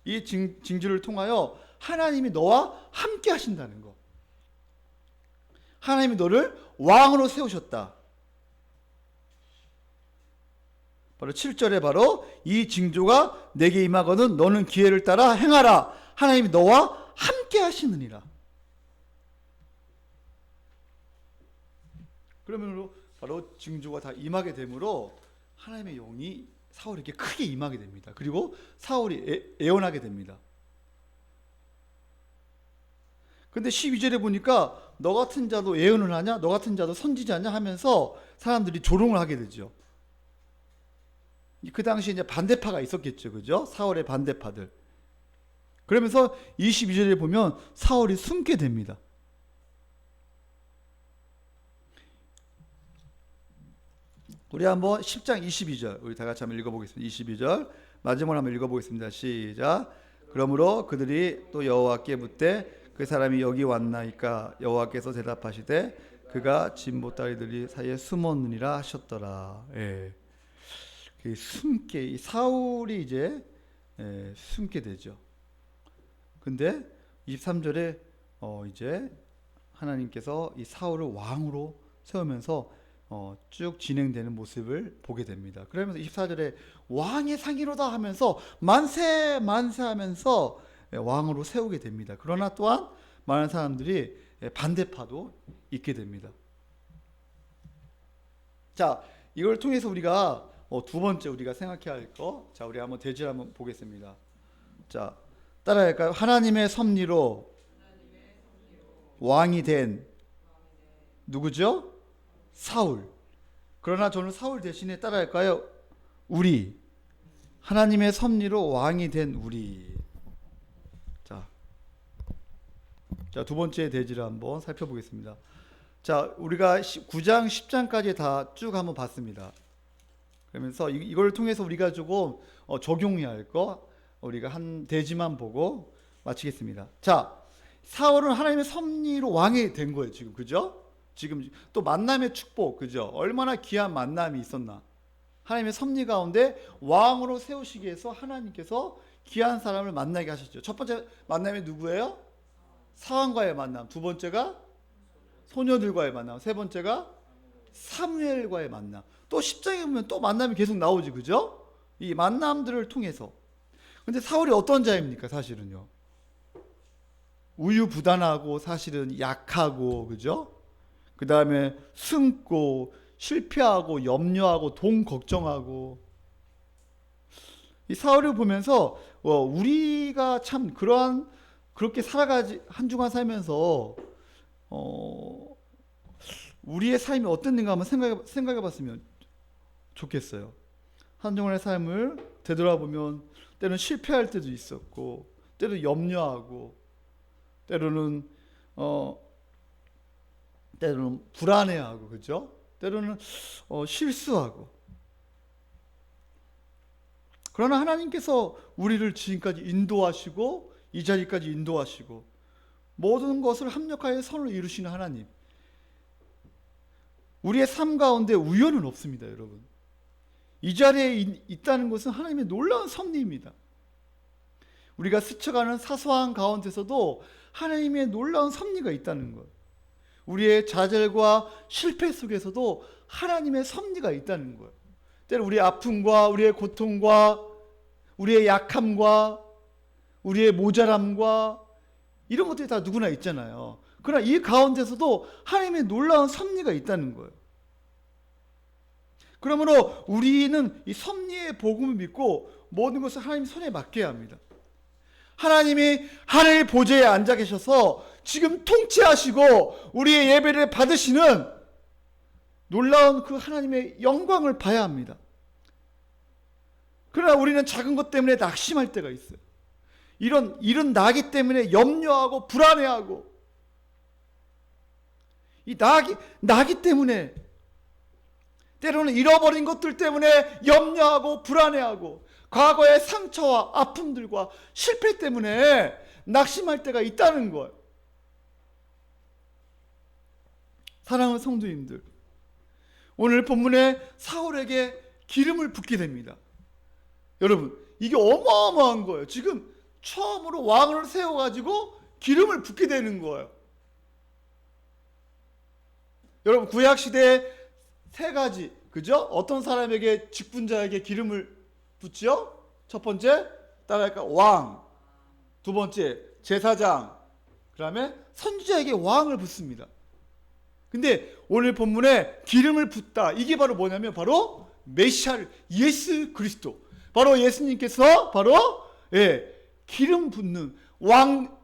Speaker 1: 이 징조를 통하여 하나님이 너와 함께 하신다는 거. 하나님이 너를 왕으로 세우셨다. 바로 7절에 바로 이 징조가 내게 임하거든 너는 기회를 따라 행하라. 하나님이 너와 함께 하시느니라. 그러므로 바로 징조가 다 임하게 되므로 하나님의 영이 사울에게 크게 임하게 됩니다. 그리고 사울이 예언하게 됩니다. 근데 12절에 보니까 너 같은 자도 예언을 하냐? 너 같은 자도 선지자냐? 하면서 사람들이 조롱을 하게 되죠. 그 당시에 이제 반대파가 있었겠죠. 그죠? 사울의 반대파들. 그러면서 22절에 보면 사울이 숨게 됩니다. 우리 한번 10장 22절 우리 다 같이 한번 읽어보겠습니다. 22절 마지막으로 한번 읽어보겠습니다. 시작. 그러므로 그들이 또 여호와께 묻되 그 사람이 여기 왔나이까? 여호와께서 대답하시되 그가 진보다리들 사이에 숨었느니라 하셨더라. 숨게, 사울이 이제 숨게 되죠. 근데 23절에 이제 하나님께서 이 사울을 왕으로 세우면서 쭉 진행되는 모습을 보게 됩니다. 그러면서 24절에 왕의 상이로다 하면서 만세 만세 하면서 왕으로 세우게 됩니다. 그러나 또한 많은 사람들이 반대파도 있게 됩니다. 자, 이걸 통해서 우리가 두 번째 우리가 생각해야 할 거, 자, 우리 한번 대지를 한번 보겠습니다. 자, 따라할까요? 하나님의 섭리로 왕이 된 누구죠? 사울. 그러나 저는 사울 대신에 따라할까요? 우리. 하나님의 섭리로 왕이 된 우리. 자, 두 번째 대지를 한번 살펴보겠습니다. 자, 우리가 9장 10장까지 다 쭉 한번 봤습니다. 그러면서 이걸 통해서 우리가 조금 적용해야 할 거, 우리가 한 대지만 보고 마치겠습니다. 자, 사울은 하나님의 섭리로 왕이 된 거예요, 지금. 그죠? 지금 또 만남의 축복, 그죠? 얼마나 귀한 만남이 있었나. 하나님의 섭리 가운데 왕으로 세우시기 위해서 하나님께서 귀한 사람을 만나게 하셨죠. 첫 번째 만남이 누구예요? 사왕과의 만남. 두 번째가 소녀들과의 만남. 세 번째가 사무엘과의 만남. 또 10장에 보면 또 만남이 계속 나오지, 그죠? 이 만남들을 통해서. 근데 사울이 어떤 자입니까, 사실은요? 우유부단하고 사실은 약하고, 그죠? 그 다음에 숨고 실패하고 염려하고 돈 걱정하고. 이 사울을 보면서 우리가 참 그렇게 살아가지 한 주간 살면서 우리의 삶이 어땠는가 한번 생각해 봤으면 좋겠어요. 한동안의 삶을 되돌아보면 때로는 실패할 때도 있었고, 때로는 염려하고, 때로는 불안해하고, 그죠? 때로는 실수하고. 그러나 하나님께서 우리를 지금까지 인도하시고 이 자리까지 인도하시고 모든 것을 합력하여 선을 이루시는 하나님. 우리의 삶 가운데 우연은 없습니다, 여러분. 이 자리에 있다는 것은 하나님의 놀라운 섭리입니다. 우리가 스쳐가는 사소한 가운데서도 하나님의 놀라운 섭리가 있다는 것. 우리의 좌절과 실패 속에서도 하나님의 섭리가 있다는 것. 때로 우리의 아픔과 우리의 고통과 우리의 약함과 우리의 모자람과 이런 것들이 다 누구나 있잖아요. 그러나 이 가운데서도 하나님의 놀라운 섭리가 있다는 거예요. 그러므로 우리는 이 섭리의 복음을 믿고 모든 것을 하나님 손에 맡겨야 합니다. 하나님이 하늘 보좌에 앉아 계셔서 지금 통치하시고 우리의 예배를 받으시는 놀라운 그 하나님의 영광을 봐야 합니다. 그러나 우리는 작은 것 때문에 낙심할 때가 있어요. 이런 일은 나기 때문에 염려하고 불안해하고, 이 나기 때문에, 때로는 잃어버린 것들 때문에 염려하고 불안해하고, 과거의 상처와 아픔들과 실패 때문에 낙심할 때가 있다는 거예요. 사랑하는 성도님들, 오늘 본문에 사울에게 기름을 붓게 됩니다. 여러분, 이게 어마어마한 거예요. 지금 처음으로 왕을 세워가지고 기름을 붓게 되는 거예요. 여러분, 구약시대에 세 가지, 그죠? 어떤 사람에게 직분자에게 기름을 붓죠? 첫 번째, 따라할까? 왕. 두 번째, 제사장. 그 다음에 선지자에게 왕을 붓습니다. 근데 오늘 본문에 기름을 붓다. 이게 바로 뭐냐면 바로 메시아를, 예수 그리스도. 바로 예수님께서 바로 기름 붓는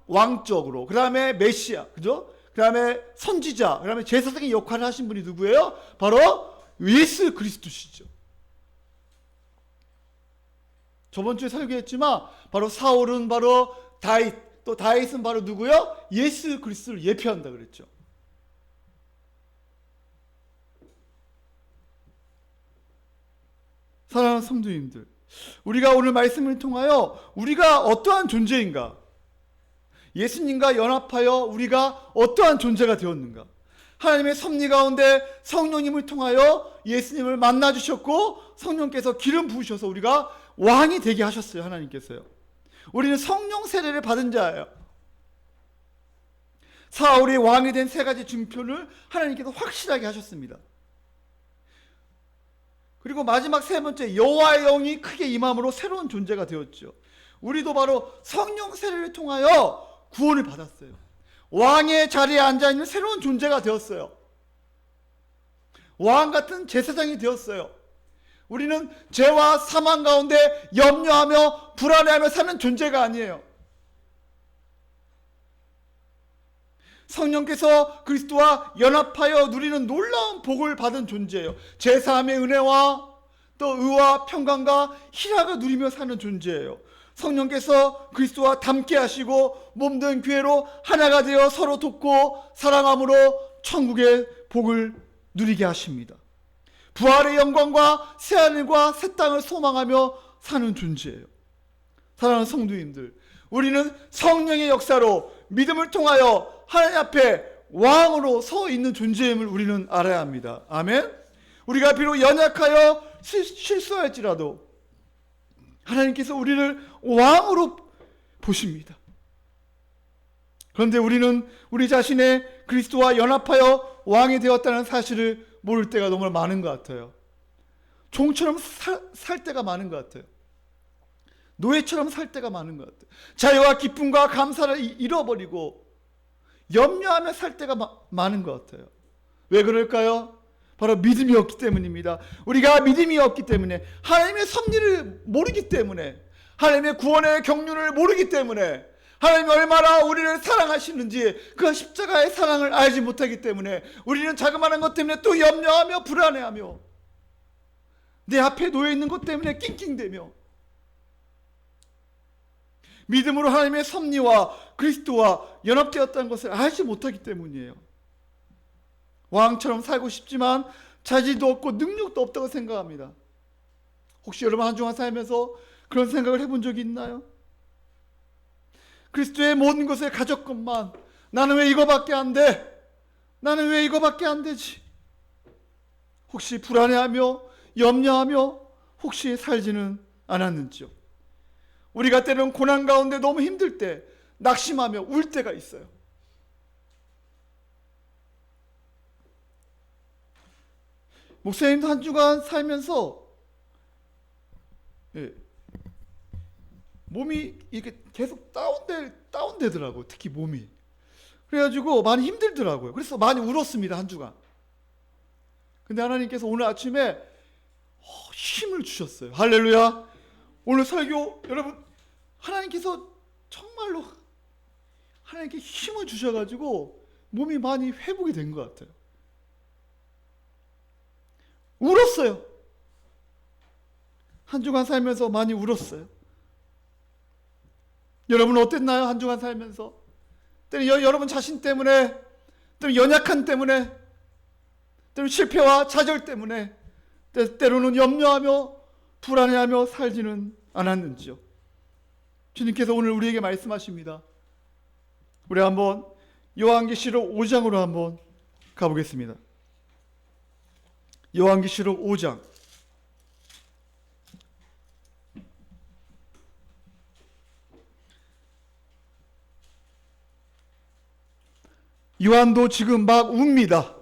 Speaker 1: 왕적으로. 그 다음에 메시아. 그죠? 그 다음에 선지자. 그 다음에 제사장의 역할을 하신 분이 누구예요? 바로 예수 그리스도시죠. 저번 주에 설교했지만 바로 사울은 바로 다윗, 또 다윗은 바로 누구요? 예수 그리스도를 예표한다 그랬죠. 사랑하는 성도님들, 우리가 오늘 말씀을 통하여 우리가 어떠한 존재인가, 예수님과 연합하여 우리가 어떠한 존재가 되었는가, 하나님의 섭리 가운데 성령님을 통하여 예수님을 만나주셨고 성령께서 기름 부으셔서 우리가 왕이 되게 하셨어요. 하나님께서요. 우리는 성령 세례를 받은 자예요. 사울이 왕이 된 세 가지 증표를 하나님께서 확실하게 하셨습니다. 그리고 마지막 세 번째, 여호와의 영이 크게 임함으로 새로운 존재가 되었죠. 우리도 바로 성령 세례를 통하여 구원을 받았어요. 왕의 자리에 앉아있는 새로운 존재가 되었어요. 왕 같은 제사장이 되었어요. 우리는 죄와 사망 가운데 염려하며 불안해하며 사는 존재가 아니에요. 성령께서 그리스도와 연합하여 누리는 놀라운 복을 받은 존재예요. 제사함의 은혜와 또 의와 평강과 희락을 누리며 사는 존재예요. 성령께서 그리스도와 닮게 하시고 몸된 교회로 하나가 되어 서로 돕고 사랑함으로 천국의 복을 누리게 하십니다. 부활의 영광과 새하늘과 새 땅을 소망하며 사는 존재예요. 사랑하는 성도님들, 우리는 성령의 역사로 믿음을 통하여 하나님 앞에 왕으로 서 있는 존재임을 우리는 알아야 합니다. 아멘. 우리가 비록 연약하여 실수할지라도 하나님께서 우리를 왕으로 보십니다. 그런데 우리는 우리 자신의 그리스도와 연합하여 왕이 되었다는 사실을 모를 때가 너무 많은 것 같아요. 종처럼 살 때가 많은 것 같아요. 노예처럼 살 때가 많은 것 같아요. 자유와 기쁨과 감사를 잃어버리고 염려하며 살 때가 많은 것 같아요. 왜 그럴까요? 바로 믿음이 없기 때문입니다. 우리가 믿음이 없기 때문에, 하나님의 섭리를 모르기 때문에, 하나님의 구원의 경륜을 모르기 때문에, 하나님이 얼마나 우리를 사랑하시는지 그 십자가의 사랑을 알지 못하기 때문에 우리는 자그마한 것 때문에 또 염려하며 불안해하며 내 앞에 놓여있는 것 때문에 낑낑대며 믿음으로 하나님의 섭리와 그리스도와 연합되었다는 것을 알지 못하기 때문이에요. 왕처럼 살고 싶지만 자질도 없고 능력도 없다고 생각합니다. 혹시 여러분 한 주간 살면서 그런 생각을 해본 적이 있나요? 그리스도의 모든 것을 가졌건만 나는 왜 이거밖에 안 돼? 나는 왜 이거밖에 안 되지? 혹시 불안해하며 염려하며 혹시 살지는 않았는지요? 우리가 때로는 고난 가운데 너무 힘들 때 낙심하며 울 때가 있어요. 목사님도 한 주간 살면서 몸이 이렇게 계속 다운되더라고요. 특히 몸이. 그래가지고 많이 힘들더라고요. 그래서 많이 울었습니다. 한 주간. 근데 하나님께서 오늘 아침에 힘을 주셨어요. 할렐루야. 오늘 설교 여러분, 하나님께서 정말로 하나님께 힘을 주셔가지고 몸이 많이 회복이 된 것 같아요. 울었어요. 한 주간 살면서 많이 울었어요. 여러분 어땠나요? 한 주간 살면서 때로는 여러분 자신 때문에, 때로는 연약한 때문에, 때로는 실패와 좌절 때문에, 때로는 염려하며 불안해하며 살지는 않았는지요? 주님께서 오늘 우리에게 말씀하십니다. 우리 한번 요한계시록 5장으로 한번 가보겠습니다. 요한계시록 5장. 요한도 지금 막 웁니다.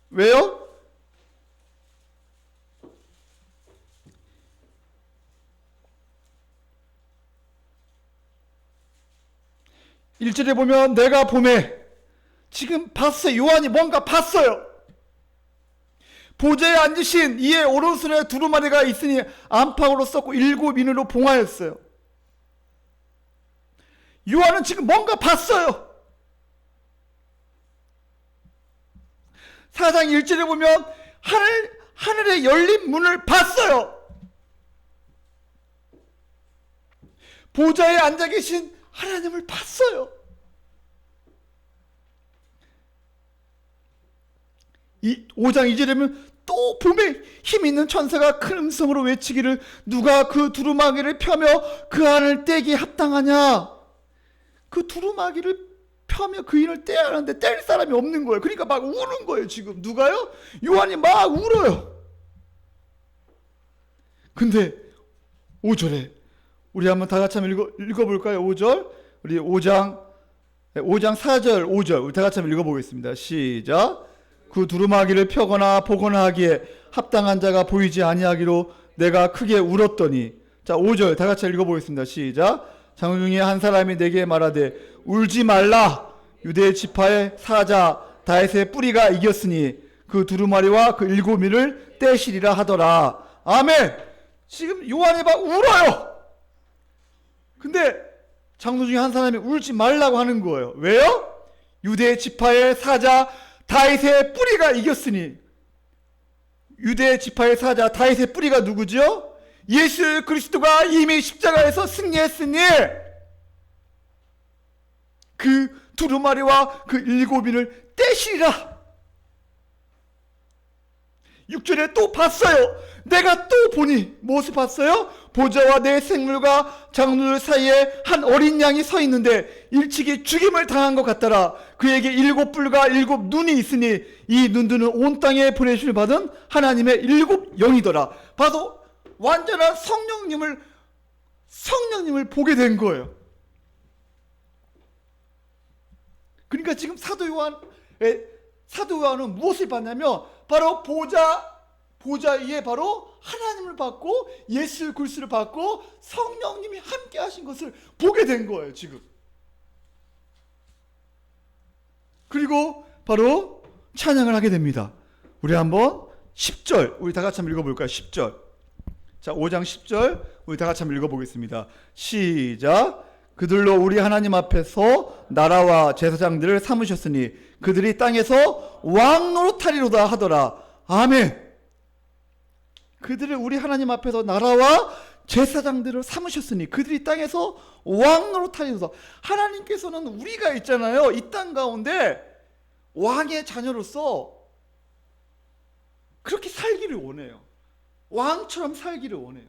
Speaker 1: 왜요? 1절에 보면 내가 보매, 지금 봤어요. 요한이 뭔가 봤어요. 보좌에 앉으신 이의 오른손에 두루마리가 있으니 안팎으로 썼고 7인으로 봉하였어요. 요한은 지금 뭔가 봤어요. 4장 1절에 보면 하늘에 열린 문을 봤어요. 보좌에 앉아 계신 하나님을 봤어요. 이 5장 2절에 보면 또 봄에 힘 있는 천사가 큰 음성으로 외치기를 누가 그 두루마기를 펴며 그 안을 떼기에 합당하냐. 그 두루마기를 펴며 그 인을 떼야 하는데 뗄 사람이 없는 거예요. 그러니까 막 우는 거예요. 지금 누가요? 요한이 막 울어요. 근데 5절에 우리 한번 다 같이 한번 읽어볼까요? 5절. 우리 5장 5장 4절 5절 우리 다 같이 한번 읽어보겠습니다. 시작. 그 두루마기를 펴거나 보거나 하기에 합당한 자가 보이지 아니하기로 내가 크게 울었더니. 자 5절 다 같이 읽어보겠습니다. 시작. 장로 중에 한 사람이 내게 말하되 울지 말라. 유대 지파의 사자 다윗의 뿌리가 이겼으니 그 두루마리와 그 7인을 떼시리라 하더라. 아멘. 지금 요한이 막 울어요. 근데 장로 중에 한 사람이 울지 말라고 하는 거예요. 왜요? 유대 지파의 사자 다윗의 뿌리가 이겼으니. 유대 지파의 사자 다윗의 뿌리가 누구죠? 예수 그리스도가 이미 십자가에서 승리했으니 그 두루마리와 그 7인을 떼시리라. 6절에 또 봤어요. 내가 또 보니 무엇을 봤어요? 보좌와 내 생물과 장로들 사이에 한 어린 양이 서 있는데 일찍이 죽임을 당한 것 같더라. 그에게 7뿔과 7눈이 있으니 이 눈들은 온 땅에 보내심을 받은 하나님의 7영이더라. 봐도 완전한 성령님을 보게 된 거예요. 그러니까 지금 사도 요한은 무엇을 봤냐면 바로 보좌 위에 바로 하나님을 받고 예수 그리스도를 받고 성령님이 함께 하신 것을 보게 된 거예요, 지금. 그리고 바로 찬양을 하게 됩니다. 우리 한번 10절 우리 다 같이 한번 읽어볼까요? 10절. 자, 5장 10절 우리 다 같이 한번 읽어보겠습니다. 시작. 그들로 우리 하나님 앞에서 나라와 제사장들을 삼으셨으니 그들이 땅에서 왕 노릇하리로다 하더라. 아멘. 그들을 우리 하나님 앞에서 나라와 제사장들을 삼으셨으니 그들이 땅에서 왕 노릇하리로다. 하나님께서는 우리가 있잖아요, 이 땅 가운데 왕의 자녀로서 그렇게 살기를 원해요. 왕처럼 살기를 원해요.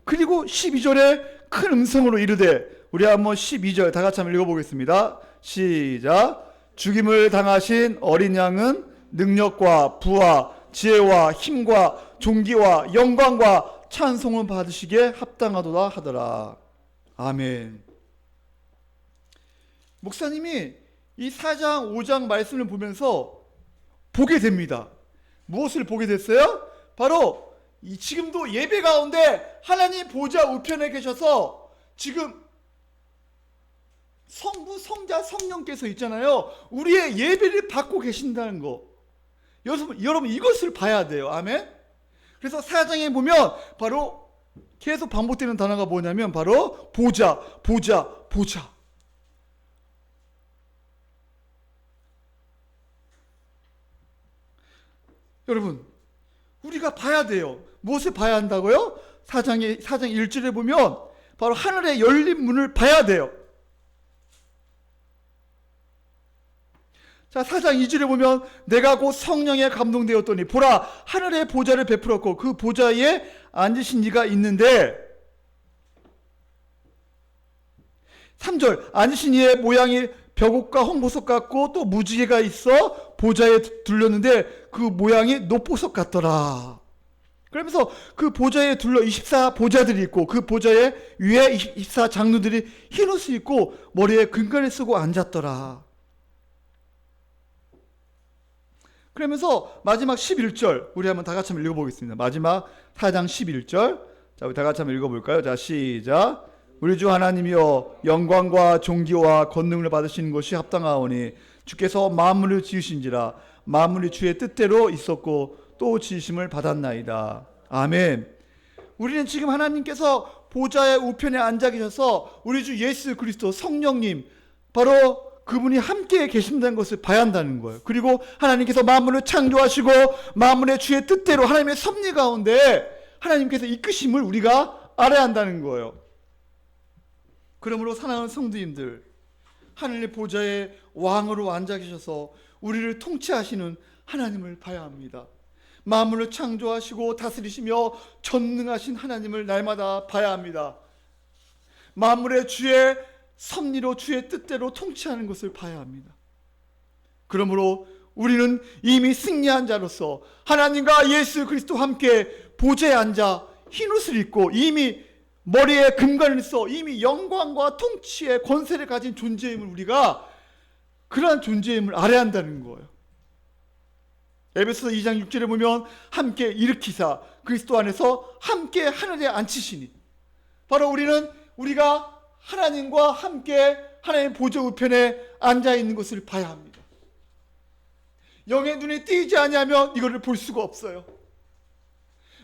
Speaker 1: 그리고 12절에 큰 음성으로 이르되, 우리 한번 12절 다 같이 한번 읽어보겠습니다. 시작. 죽임을 당하신 어린 양은 능력과 부와 지혜와 힘과 존귀와 영광과 찬송을 받으시기에 합당하도다 하더라. 아멘. 목사님이 이 4장 5장 말씀을 보면서 보게 됩니다. 무엇을 보게 됐어요? 바로 지금도 예배 가운데 하나님 보좌 우편에 계셔서 지금 성부, 성자, 성령께서 있잖아요. 우리의 예배를 받고 계신다는 거. 여러분 이것을 봐야 돼요. 아멘. 그래서 4장에 보면 바로 계속 반복되는 단어가 뭐냐면 바로 보좌, 보좌, 보좌. 여러분 우리가 봐야 돼요. 무엇을 봐야 한다고요? 4장 1절에 보면 바로 하늘의 열린 문을 봐야 돼요. 자, 4장 2절에 보면 내가 곧 성령에 감동되었더니 보라 하늘의 보좌를 베풀었고 그 보좌에 앉으신 이가 있는데, 3절 앉으신 이의 모양이 벽옥과 홍보석 같고 또 무지개가 있어 보좌에 둘렸는데 그 모양이 녹보석 같더라. 그러면서 그 보좌에 둘러 24보좌들이 있고 그 보좌에 위에 24장로들이 흰옷을 입고 머리에 금관을 쓰고 앉았더라. 그러면서 마지막 11절 우리 한번 다 같이 한번 읽어보겠습니다. 마지막 4장 11절. 자, 우리 다 같이 한번 읽어볼까요? 자, 시작. 우리 주 하나님이여 영광과 존귀와 권능을 받으시는 것이 합당하오니 주께서 만물을 지으신지라 만물이 주의 뜻대로 있었고 또 지으심을 받았나이다. 아멘. 우리는 지금 하나님께서 보좌의 우편에 앉아 계셔서 우리 주 예수 그리스도 성령님 바로 그분이 함께 계신다는 것을 봐야 한다는 거예요. 그리고 하나님께서 만물을 창조하시고 만물의 주의 뜻대로 하나님의 섭리 가운데 하나님께서 이끄심을 우리가 알아야 한다는 거예요. 그러므로 사랑하는 성도님들, 하늘의 보좌에 왕으로 앉아 계셔서 우리를 통치하시는 하나님을 봐야 합니다. 만물을 창조하시고 다스리시며 전능하신 하나님을 날마다 봐야 합니다. 만물의 주의 섭리로 주의 뜻대로 통치하는 것을 봐야 합니다. 그러므로 우리는 이미 승리한 자로서 하나님과 예수 그리스도와 함께 보좌에 앉아 흰옷을 입고 이미 머리에 금관을 써 이미 영광과 통치의 권세를 가진 존재임을 우리가 그러한 존재임을 알아야 한다는 거예요. 에베소서 2장 6절에 보면 함께 일으키사 그리스도 안에서 함께 하늘에 앉히시니, 바로 우리가 하나님과 함께 하나님 보좌 우편에 앉아 있는 것을 봐야 합니다. 영의 눈에 띄지 아니하면 이거를 볼 수가 없어요.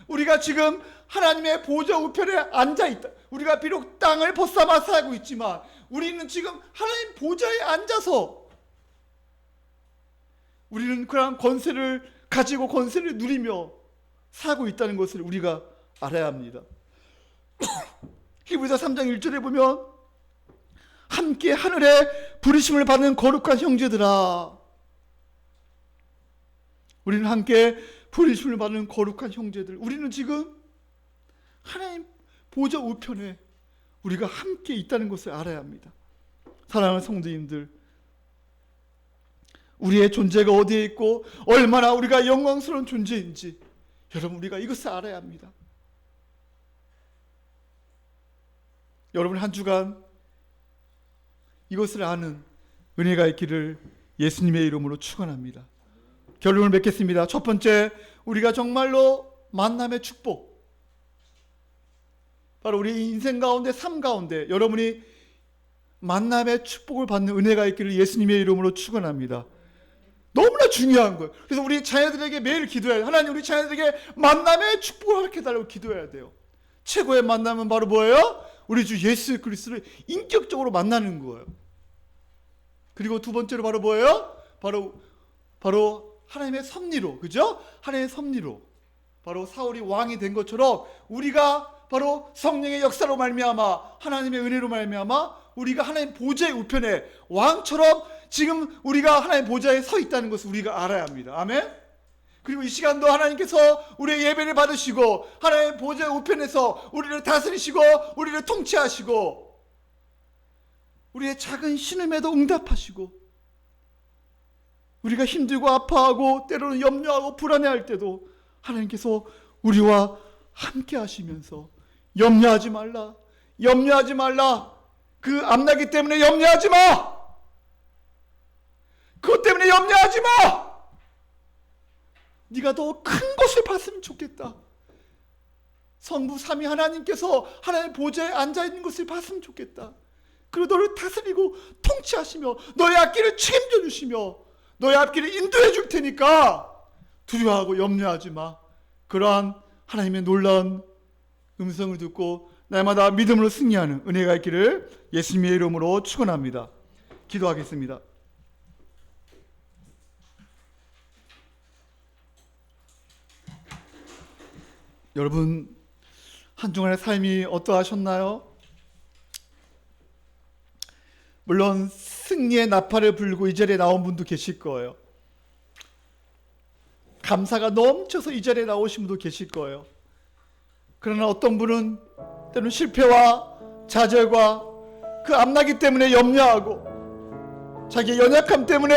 Speaker 1: 우리가 지금 하나님의 보좌 우편에 앉아 있다. 우리가 비록 땅을 벗삼아 살고 있지만 우리는 지금 하나님 보좌에 앉아서 우리는 그러한 권세를 가지고 권세를 누리며 살고 있다는 것을 우리가 알아야 합니다. 히브리서 3장 1절에 보면 함께 하늘에 부르심을 받는 거룩한 형제들아, 우리는 함께 부르심을 받는 거룩한 형제들, 우리는 지금 하나님 보좌 우편에 우리가 함께 있다는 것을 알아야 합니다. 사랑하는 성도님들, 우리의 존재가 어디에 있고 얼마나 우리가 영광스러운 존재인지 여러분 우리가 이것을 알아야 합니다. 여러분 한 주간 이것을 아는 은혜가 있기를 예수님의 이름으로 축원합니다. 결론을 맺겠습니다. 첫 번째, 우리가 정말로 만남의 축복, 바로 우리 인생 가운데 삶 가운데 여러분이 만남의 축복을 받는 은혜가 있기를 예수님의 이름으로 축원합니다. 너무나 중요한 거예요. 그래서 우리 자녀들에게 매일 기도해야 돼요. 하나님 우리 자녀들에게 만남의 축복을 허락해달라고 기도해야 돼요. 최고의 만남은 바로 뭐예요? 우리 주 예수 그리스도를 인격적으로 만나는 거예요. 그리고 두 번째로 바로 뭐예요? 바로 하나님의 섭리로, 그죠? 하나님의 섭리로, 바로 사울이 왕이 된 것처럼 우리가 바로 성령의 역사로 말미암아 하나님의 은혜로 말미암아 우리가 하나님 보좌의 우편에 왕처럼 지금 우리가 하나님 보좌에 서 있다는 것을 우리가 알아야 합니다. 아멘. 그리고 이 시간도 하나님께서 우리의 예배를 받으시고 하나님 보좌의 우편에서 우리를 다스리시고 우리를 통치하시고 우리의 작은 신음에도 응답하시고 우리가 힘들고 아파하고 때로는 염려하고 불안해할 때도 하나님께서 우리와 함께 하시면서 염려하지 말라, 염려하지 말라, 그 암나기 때문에 염려하지 마, 그것 때문에 염려하지 마, 네가 더 큰 것을 봤으면 좋겠다. 성부 삼위 하나님께서 하나님의 보좌에 앉아있는 것을 봤으면 좋겠다. 그리고 너를 다스리고 통치하시며 너의 앞길을 책임져 주시며 너의 앞길을 인도해 줄 테니까 두려워하고 염려하지 마. 그러한 하나님의 놀라운 음성을 듣고 날마다 믿음으로 승리하는 은혜가 있기를 예수님의 이름으로 축원합니다. 기도하겠습니다. 여러분 한 주간의 삶이 어떠하셨나요? 물론 승리의 나팔을 불고 이 자리에 나온 분도 계실 거예요. 감사가 넘쳐서 이 자리에 나오신 분도 계실 거예요. 그러나 어떤 분은 때로는 실패와 좌절과 그 앞나기 때문에 염려하고 자기의 연약함 때문에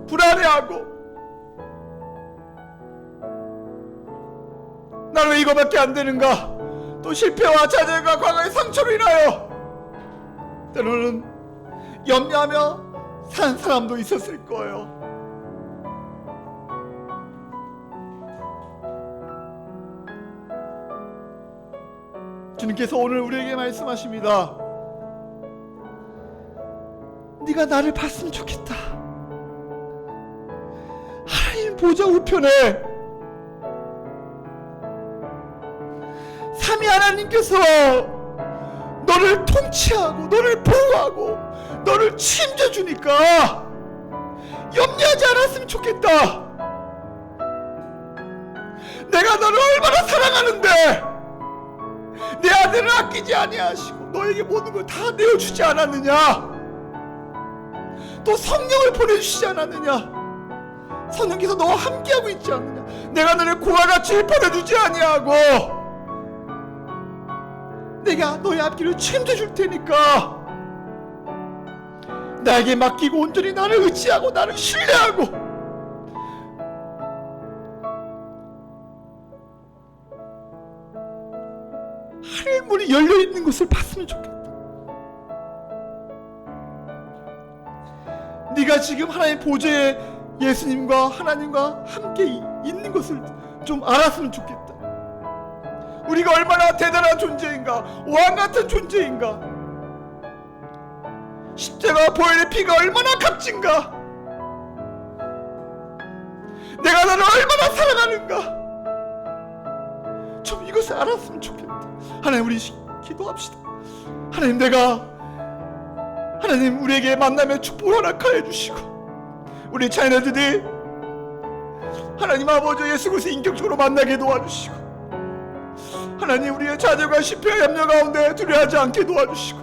Speaker 1: 불안해하고 나는 왜 이거밖에 안 되는가, 또 실패와 좌절과 과거의 상처로 인하여 때로는 염려하며 산 사람도 있었을 거예요. 주님께서 오늘 우리에게 말씀하십니다. 네가 나를 봤으면 좋겠다. 하나님 보좌 우편에 삼위 하나님께서 너를 통치하고 너를 보호하고 너를 책임져 주니까 염려하지 않았으면 좋겠다. 내가 너를 얼마나 사랑하는데 내 아들을 아끼지 아니하시고 너에게 모든 걸 다 내어주지 않았느냐? 또 성령을 보내주시지 않았느냐? 성령께서 너와 함께하고 있지 않느냐? 내가 너를 고와 같이 보내주지 아니하고 내가 너의 앞길을 책임져 줄 테니까 나에게 맡기고 온전히 나를 의지하고 나를 신뢰하고 눈이 열려 있는 것을 봤으면 좋겠다. 네가 지금 하나님 보좌에 예수님과 하나님과 함께 있는 것을 좀 알았으면 좋겠다. 우리가 얼마나 대단한 존재인가, 왕같은 존재인가, 십자가 보혈의 피가 얼마나 값진가, 내가 너를 얼마나 사랑하는가, 좀 이것을 알았으면 좋겠다. 하나님, 우리 기도합시다. 하나님, 하나님 우리에게 만남의 축복을 허락하여 주시고, 우리 자녀들이 하나님 아버지 예수 그리스도 인격적으로 만나게 도와주시고, 하나님 우리의 자녀가 실패와 염려 가운데 두려워하지 않게 도와주시고,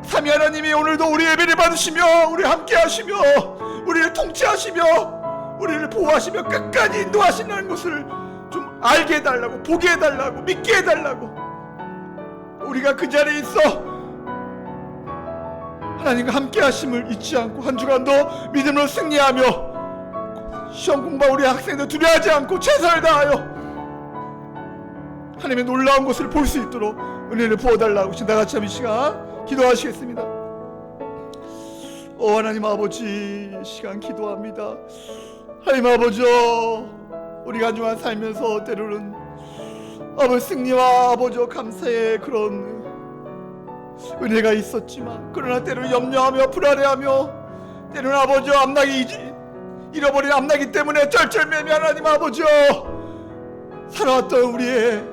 Speaker 1: 삼위 하나님이 오늘도 우리 예배를 받으시며 우리 함께 하시며 우리를 통치하시며 우리를 보호하시며 끝까지 인도하신다는 것을 좀 알게 해달라고, 보게 해달라고, 믿게 해달라고. 우리가 그 자리에 있어 하나님과 함께 하심을 잊지 않고 한 주간도 믿음으로 승리하며 시험 공부한 우리 학생들 두려워하지 않고 최선을 다하여 하나님의 놀라운 것을 볼 수 있도록 은혜를 부어달라고 다같이 이 시간 기도하시겠습니다. 하나님 아버지, 시간 기도합니다. 하나님 아버지, 우리가 한 주간 살면서 때로는 아버지 승리와 아버지 감사의 그런 은혜가 있었지만, 그러나 때로는 염려하며 불안해하며, 때로는 아버지 잃어버린 앞나기 때문에 쩔쩔매며 하나님 아버지 살아왔던 우리의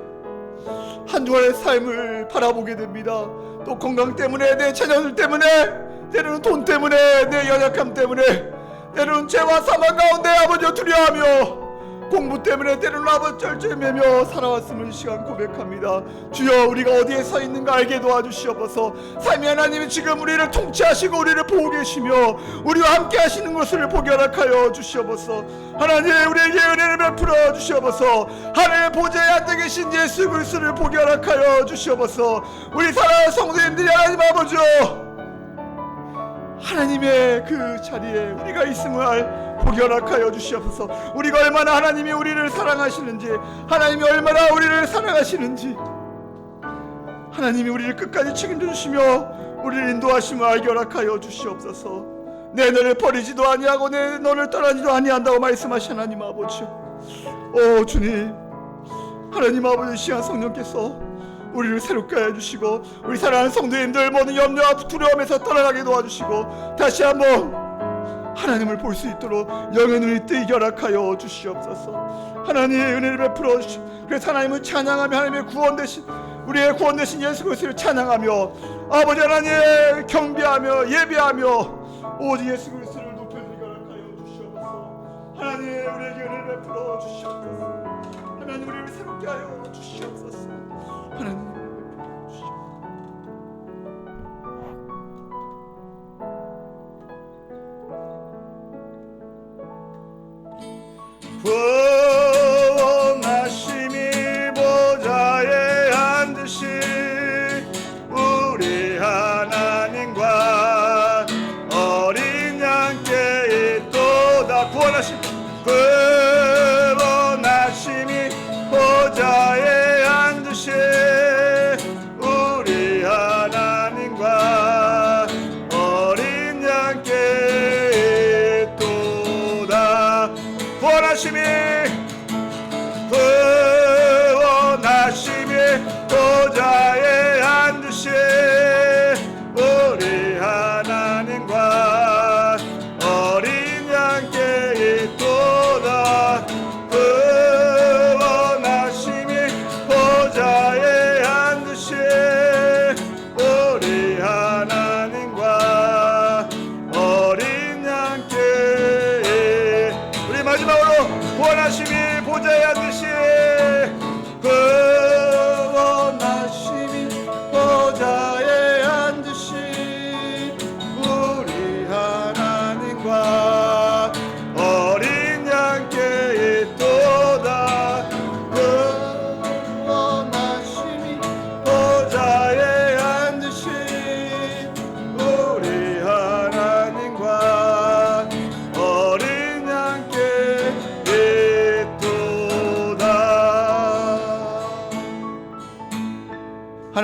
Speaker 1: 한 주간의 삶을 바라보게 됩니다. 또 건강 때문에, 내 자녀들 때문에, 때로는 돈 때문에, 내 연약함 때문에, 때로는 죄와 사망 가운데 아버지 두려워하며, 공부 때문에 때로는 아버지 쩔쩔매며 살아왔음을 이 시간 고백합니다. 주여, 우리가 어디에 서 있는가 알게 도와주시옵소서. 삼위 하나님이 지금 우리를 통치하시고 우리를 보고 계시며 우리와 함께 하시는 것을 보게 허락하여 주시옵소서. 하나님, 우리에게 은혜를 베풀어 주시옵소서. 하늘의 보좌에 앉아 계신 예수 그리스도를 보게 허락하여 주시옵소서. 우리 사랑하는 성도님들이 하나님 아버지 하나님의 그 자리에 우리가 있음을 보게 허락하여 주시옵소서. 우리가 얼마나 하나님이 우리를 사랑하시는지, 하나님이 얼마나 우리를 사랑하시는지, 하나님이 우리를 끝까지 책임져 주시며 우리를 인도하심을 알게 허락하여 주시옵소서. 내 너를 버리지도 아니하고 내 너를 떠나지도 아니한다고 말씀하신 하나님 아버지, 주님, 하나님 아버지, 시간 성령께서 우리를 새롭게 해주시고 우리 사랑하는 성도님들 모든 염려와 두려움에서 떠나가게 도와주시고 다시 한번 하나님을 볼 수 있도록 영의 눈이 뜨게 허락하여 주시옵소서. 하나님의 은혜를 베풀어 주시고, 그래서 하나님을 찬양하며 하나님의 구원 되신 우리의 구원 되신 예수 그리스도를 찬양하며 아버지 하나님 경배하며 예배하며 오직 예수 그리스도를 높여드리게 허락하여 주시옵소서. 하나님, 우리에게 은혜를 베풀어 주시옵소서. 하나님, 우리를 새롭게 하여 주시옵소서. 하나님, 구원하심이 보좌에 앉으신 우리 하나님과 어린 양께 있도다. 구원하심이 보좌에 앉으신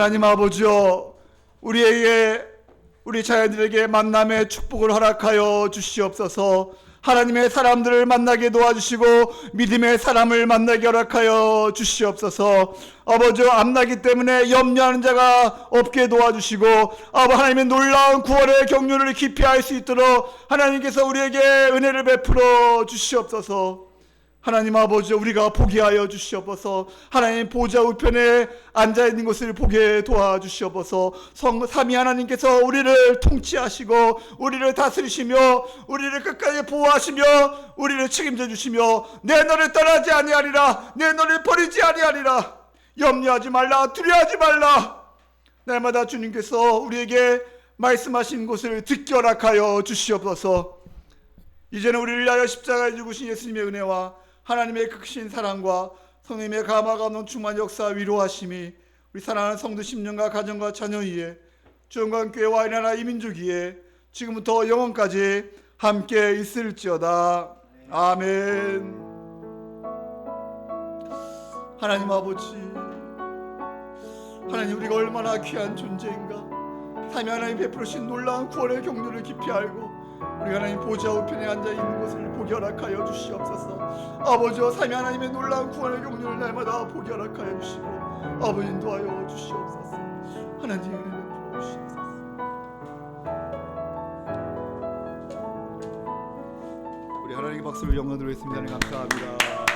Speaker 1: 하나님 아버지여, 우리 자녀들에게 만남의 축복을 허락하여 주시옵소서. 하나님의 사람들을 만나게 도와주시고 믿음의 사람을 만나게 허락하여 주시옵소서. 아버지, 앞나기 때문에 염려하는 자가 없게 도와주시고 하나님의 놀라운 구원의 경륜을 깊이 알 수 있도록 하나님께서 우리에게 은혜를 베풀어 주시옵소서. 하나님 아버지, 우리가 보게 하여 주시옵소서. 하나님 보좌 우편에 앉아있는 것을 보게 도와주시옵소서. 삼위 하나님께서 우리를 통치하시고 우리를 다스리시며 우리를 끝까지 보호하시며 우리를 책임져 주시며 내 너를 떠나지 아니하리라, 내 너를 버리지 아니하리라. 염려하지 말라, 두려워하지 말라. 날마다 주님께서 우리에게 말씀하신 것을 듣게 허락하여 주시옵소서. 이제는 우리를 위하여 십자가에 죽으신 예수님의 은혜와 하나님의 크신 사랑과 성령님의 감화가 없는 충만 역사 위로하심이 우리 사랑하는 성도 10년과 가정과 자녀 위에 주영광교회와 이 나라 이 민족 위에 지금부터 영원까지 함께 있을지어다. 아멘. 하나님 아버지, 하나님, 우리가 얼마나 귀한 존재인가. 삼위 하나님 베푸신 놀라운 구원의 경륜을 깊이 알고 우리 하나님 보좌 우편에 앉아있는 것을 보게 허락하여 주시옵소서. 아버지와 삼위 하나님의 놀라운 구원의 경륜을 날마다 보게 허락하여 주시고 아버지 인도하여 주시옵소서. 하나님 은혜를 베풀어 주시옵소서. 우리 하나님의 박수를 영광으로 했습니다. 감사합니다.